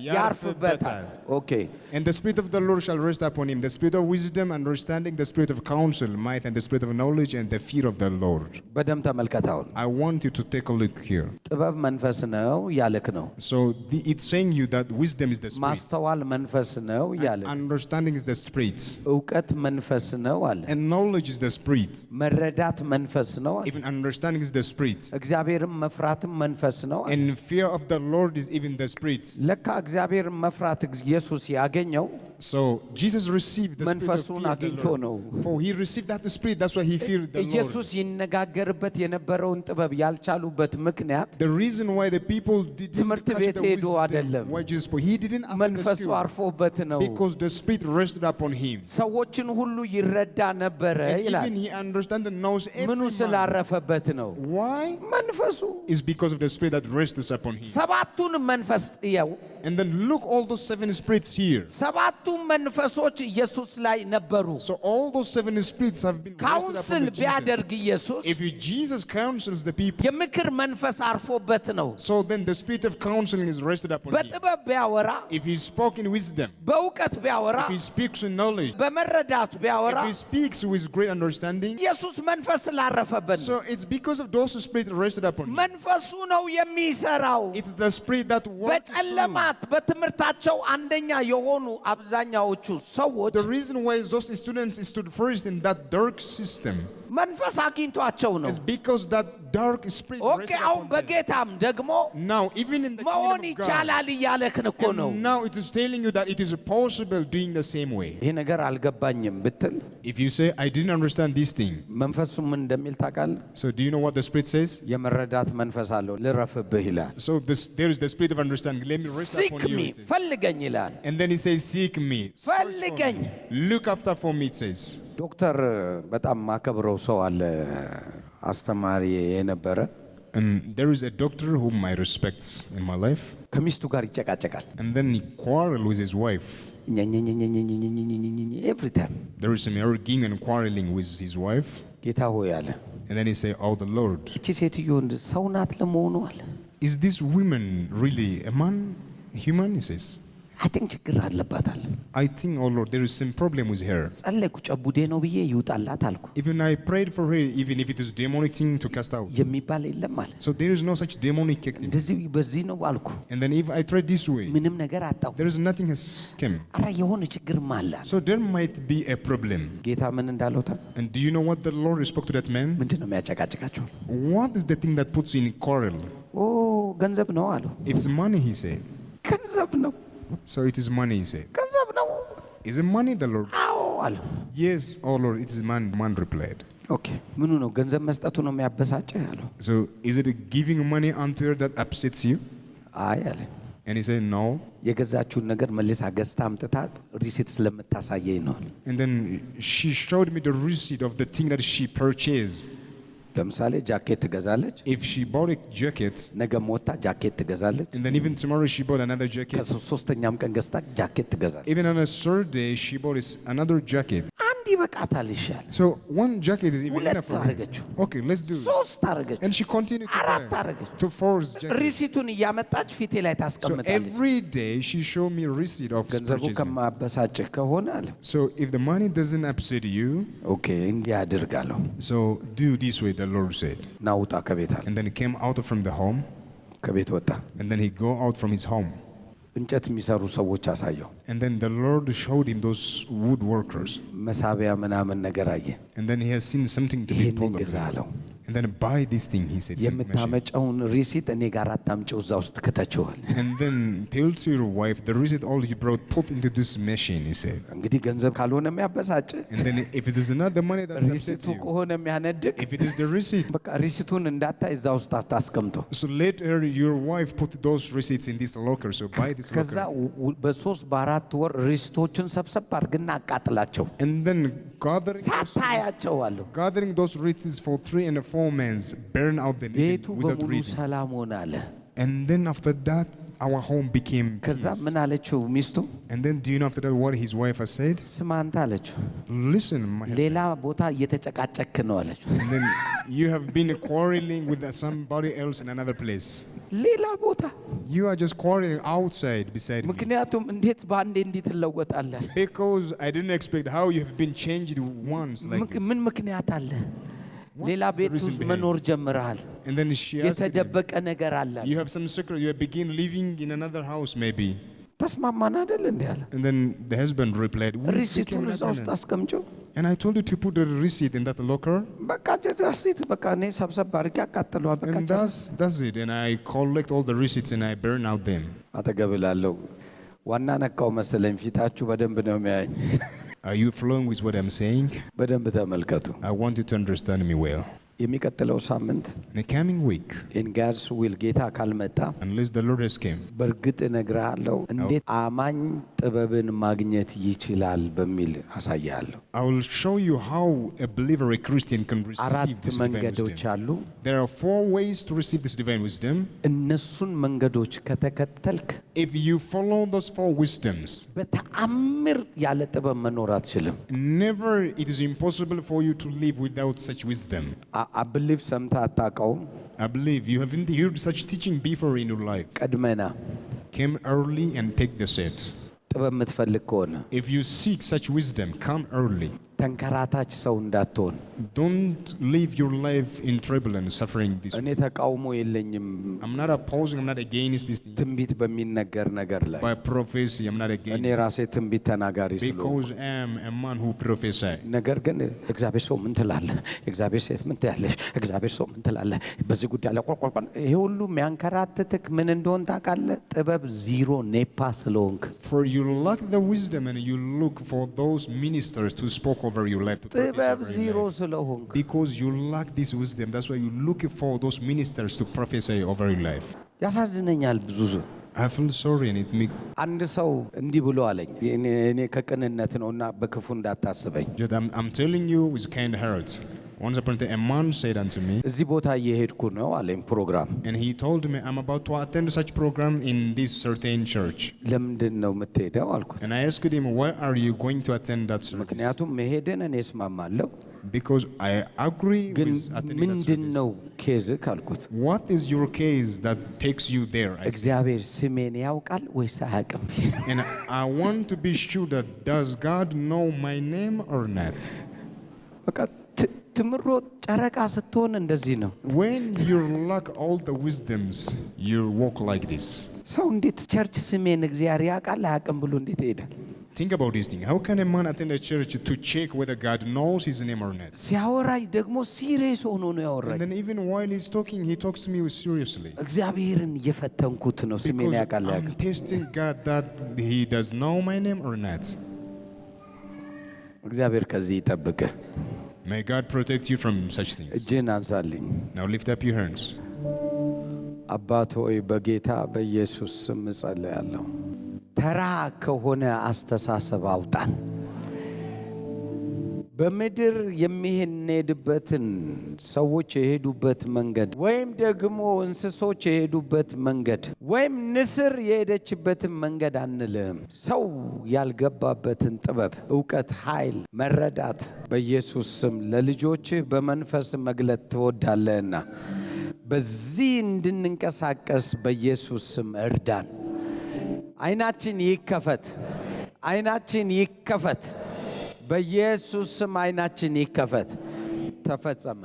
ያርፍበታል። ኦኬ። And the spirit of the Lord shall rest upon him, the spirit of wisdom, understanding, the spirit of counsel, might, and the spirit of knowledge, and the fear of the Lord. በደም ተመልከታውን። I want you to take a look here. ጥበብ መንፈስ ነው ያለክ ነው። So it's saying you that wisdom is the spirit, ማስተዋል መንፈስ ነው ያለክ፣ understanding is the spirit, እውቀት መንፈስ ነው አለ፣ and knowledge is the spirit, መረዳት መንፈስ ነው አለ፣ even understanding is the spirit, እግዚአብሔርን መፍራትም መንፈስ ነው አለ። and fear of the Lord is even the spirit. ለካ እግዚአብሔርን መፍራት ኢየሱስ ያገኘው So Jesus received the spirit of መንፈሱን fear of አግኝቶ the Lord. ነው። For he received that spirit, that's why he feared the Lord. ኢየሱስ ይነጋገርበት የነበረውን ጥበብ ያልቻሉበት ምክንያት The reason why the people didn't ትምህርት catch ቤት the ሄዶ wisdom, አይደለም። why Jesus, for he didn't attend the መንፈሱ school, አርፎበት ነው። because the spirit rested upon him. ሰዎችን ሁሉ ይረዳ ነበረ And ይላል። even he understands and knows ምኑ every man. ስላረፈበት ነው? Why? መንፈሱ። Is because of the spirit that rests upon him. ሰባቱን መንፈስ እየው። And then look all those 7 spirits here. ሰባቱ መንፈሶች ኢየሱስ ላይ ነበሩ። So all those 7 spirits have been rested ካውንስል upon Jesus. ቢያደርግ ኢየሱስ If Jesus counsels the people, የምክር መንፈስ አርፎበት ነው። so then the spirit of counseling is rested upon him. በጥበብ ቢያወራ፣ If he spoke in wisdom, በእውቀት ቢያወራ፣ if he speaks in knowledge, በመረዳት ቢያወራ if he speaks with great understanding, ኢየሱስ መንፈስ ስላረፈበት ነው። so it's because of those spirits rested upon him. መንፈሱ ነው የሚሰራው። It's the spirit that works through. በጨለማት በትምህርታቸው አንደኛ የሆኑ አብዛኛዎቹ ሰዎች The reason why those students stood first in that dark system መንፈስ አግኝቷቸው ነው። is because that dark spirit ኦኬ። rested አሁን upon them. በጌታም ደግሞ Now, even in the መሆን kingdom of God, ይቻላል እያለክን እኮ ነው። and now it is telling you that it is possible doing the same way. ይሄ ነገር አልገባኝም ብትል If you say, I didn't understand this thing, መንፈሱ ምን እንደሚል ታውቃለህ? so do you know what the spirit says? የመረዳት መንፈስ አለው ልረፍብህ ይላል። So there is the spirit of understanding. Let me rest ሲክ upon you. ሚ It says. ፈልገኝ ይላል። And then he says, seek me. Search for ፈልገኝ። me. Look after for me, it says. ዶክተር በጣም ማከብረው ሰው አለ አስተማሪ የነበረ And there is a doctor whom I respect in my life. ከሚስቱ ጋር ይጨቃጨቃል። And then he quarreled with his wife. ኤቭሪ ታይም There is some arguing and quarreling with his wife. ጌታ ሆይ አለ And then he said, oh, the Lord, እቺ ሴትዮ ሰው ናት ለመሆኑ አለ is this woman really a man, a human? He says. I think ችግር አለባት አለ። I think, oh Lord, there is some problem with her. ጸለይኩ ጨቡዴ ነው ብዬ ይውጣላት አልኩ። Even I prayed for her, even if it is demonic thing to cast out. የሚባል የለም አለ። So there is no such demonic activity. እንደዚህ በዚህ ነው አልኩ። And then if I tried this way, ምንም ነገር አጣሁ። there is nothing has come. አረ የሆነ ችግርም አለ። So there might be a problem. ጌታ ምን እንዳለው ታ And do you know what the Lord spoke to that man? ምንድን ነው የሚያጨቃጭቃቸው? What is the thing that puts you in quarrel? ኦ ገንዘብ ነው አለው። It's money, he said. ገንዘብ ነው። So it is money, he said. ገንዘብ ነው። Is it money, the Lord? አዎ አለ። Yes, oh Lord, it is money. Man replied. ኦኬ ምኑ ነው ገንዘብ መስጠቱ ነው የሚያበሳጭህ አለው። So is it giving money unfair that upsets you? አይ አለ። And he said, no. የገዛችሁን ነገር መልሳ ገዝታ አምጥታ ሪሲት ስለምታሳየኝ ነው። And then she showed me the receipt of the thing that she purchased. ለምሳሌ ጃኬት ትገዛለች። If she bought a jacket, ነገ ሞታ ጃኬት ትገዛለች። and then even tomorrow she bought another jacket. ከሶስተኛም ቀን ገዝታ ጃኬት ትገዛለች። Even on a third day, she bought another jacket. አንድ ይበቃታል ይሻል። So one jacket is even ሁለት enough for her. አረገችው። Okay, let's do it. ሶስት አረገች። And she continued to አራት buy አረገች። to fourth jacket. ሪሲቱን እያመጣች ፊቴ ላይ So ታስቀምጣለች። every day she showed me a receipt of ገንዘቡ purchasing. ከማበሳጭህ ከሆነ አለ So if the money doesn't upset you, ኦኬ እንዲህ አድርጋለሁ so do this way, the Lord said. ናውጣ ከቤት አለ። And then he came out from the home, ከቤት ወጣ። and then he go out from his home. እንጨት የሚሰሩ ሰዎች አሳየው። And then the Lord showed him those woodworkers. መሳቢያ ምናምን ነገር አየ። And then he has seen something to be ይሄንን pulled ግዛ up. አለው። And then buy this thing, he said. same machine. የምታመጨውን ሪሲት እኔ ጋር አታምጪው እዛ ውስጥ ከተችዋል። And then tell to your wife the receipt all you brought put into this machine, he said. እንግዲህ ገንዘብ ካልሆነ የሚያበሳጭ And then if it is not the money that upsets ሪሲቱ you, ከሆነ የሚያነድቅ if it is the receipt, በቃ ሪሲቱን እንዳታይ እዛ ውስጥ አታስቀምጠው። so let her, your wife put those receipts in this locker. So buy this ከዛ locker. በ3 በ4 ወር ሪሲቶቹን ሰብሰብ አድርግና አቃጥላቸው። And then ሳታያቸው አለው። gathering those receipts for 3 and 4 months, burn out them ቤቱ even without በሙሉ reading. ሰላም ሆነ አለ። And then after that, our home became ከዛ peace. ምን አለችው ሚስቱ? And then do you know after that what his wife has said? ስማ አንተ አለችው Listen, my husband. ሌላ ቦታ እየተጨቃጨክ ነው አለችው። And then you have been quarreling with somebody else in another place. ሌላ ቦታ You are just quarreling outside beside me. ምክንያቱም እንዴት በአንዴ እንዲህ ትለወጣለህ? Because I didn't expect how you have been changed once like this. ምን ምክንያት አለ? ሌላ is the ቤት reason ውስጥ behind? መኖር ጀምረሃል። And then she asked him, የተደበቀ ነገር አለ። you have some secret, you have begin living in another house maybe. ተስማማን አይደል እንዴ አለ። And then the husband replied, "We became ሪሲቱን እዛ an ውስጥ agreement." አስቀምጪው። And I told you to put the receipt in that locker. በቃ ጀዳሲት በቃ እኔ ሰብሰብ አድርጌ አቃጥለዋል። በቃ And that's it. And I collect all the receipts and I burn out them. አጠገብላለሁ ዋና ነካው መሰለኝ። ፊታችሁ በደንብ ነው የሚያየኝ። Are you flowing with what I'm saying? በደንብ ተመልከቱ። I want you to understand me well. የሚቀጥለው ሳምንት In the coming week, ኢን ጋድስ ዊል ጌታ ካልመጣ unless the Lord has came, በእርግጥ እነግርሃለሁ እንዴት አማኝ ጥበብን ማግኘት ይችላል በሚል አሳያለሁ። I will show you how a believer, a Christian, can receive አራት this divine መንገዶች wisdom. አሉ። There are 4 ways to receive this divine wisdom. እነሱን መንገዶች ከተከተልክ If you follow those 4 wisdoms, በተአምር ያለ ጥበብ መኖር አትችልም። never it is impossible for you to live without such wisdom. አብሊቭ ሰምተህ አታውቀውም? I believe you haven't heard such teaching before in your life. ቀድመና Come early and take the set. ጥበብ የምትፈልግ ከሆነ If you seek such wisdom, come early. ተንከራታች ሰው እንዳትሆን። Don't live your life in trouble and suffering this way. እኔ ተቃውሞ የለኝም I'm not opposing, I'm not against this thing. ትንቢት በሚነገር ነገር ላይ። By prophecy, I'm not እኔ against it. ራሴ ትንቢት ተናጋሪ ስለሆንኩ Because I am a man who prophesies. ነገር ግን እግዚአብሔር ሰው ምን ትላለህ? እግዚአብሔር ሴት ምን ትያለሽ? እግዚአብሔር ሰው ምን ትላለህ? በዚህ ጉዳይ ላይ ቆርቆርቆር ይሄ ሁሉ የሚያንከራትትክ ምን እንደሆን ታውቃለህ? ጥበብ ዜሮ ኔፓ ስለሆንክ። For you lack the wisdom and you look for those ministers to speak over your life, to prophesy ጥበብ over ዜሮ your life. ስለሆንክ Because you lack this wisdom, that's why you look for those ministers to prophesy over your life. ያሳዝነኛል ብዙ ሰው። I feel sorry and it makes አንድ ሰው እንዲህ ብሎ አለኝ። እኔ ከቅንነት ነውና በክፉ እንዳታስበኝ። I'm telling you with kind heart. Once upon a time, a man said unto me, እዚህ ቦታ እየሄድኩ ነው አለኝ ፕሮግራም። and he told me, I'm about to attend such program in this certain church. ለምንድን ነው የምትሄደው አልኩት። And I asked him, why are you going to attend that service? ምክንያቱም መሄድን እኔ እስማማለሁ። Because I agree ግን with attending that ምንድን service. ነው ኬዝ ካልኩት What is your case that takes you there? I say. እግዚአብሔር ስሜን ያውቃል ወይስ አያውቅም? And I want to be sure that does God know my name or not? በቃ ትምሮ ጨረቃ ስትሆን እንደዚህ ነው። When you lack all the wisdoms, you walk like this. ሰው እንዴት ቸርች ስሜን እግዚአብሔር ያውቃል አያውቅም ብሎ እንዴት ይሄዳል? Think about this thing. How can a man attend a church to check whether God knows his name or not? ሲያወራኝ ደግሞ ሲሪየስ ሆኖ ነው And ያወራኝ። then even while he's talking, he talks to me seriously. እግዚአብሔርን እየፈተንኩት ነው ስሜን Because ያውቃል I'm አያውቅም። testing God that he does know my name or not. እግዚአብሔር ከዚህ ይጠብቅህ። May God protect you from such things. እጅን አንሳልኝ። Now lift up your hands. አባት ሆይ በጌታ በኢየሱስ ስም እጸልያለሁ። ተራ ከሆነ አስተሳሰብ አውጣን። በምድር የሚሄድበትን ሰዎች የሄዱበት መንገድ ወይም ደግሞ እንስሶች የሄዱበት መንገድ ወይም ንስር የሄደችበትን መንገድ አንልም። ሰው ያልገባበትን ጥበብ፣ ዕውቀት፣ ኃይል፣ መረዳት በኢየሱስ ስም ለልጆች በመንፈስ መግለጥ ትወዳለህና በዚህ እንድንንቀሳቀስ በኢየሱስ ስም እርዳን። አይናችን ይከፈት፣ አይናችን ይከፈት። በኢየሱስ ስም አይናችን ይከፈት። ተፈጸመ።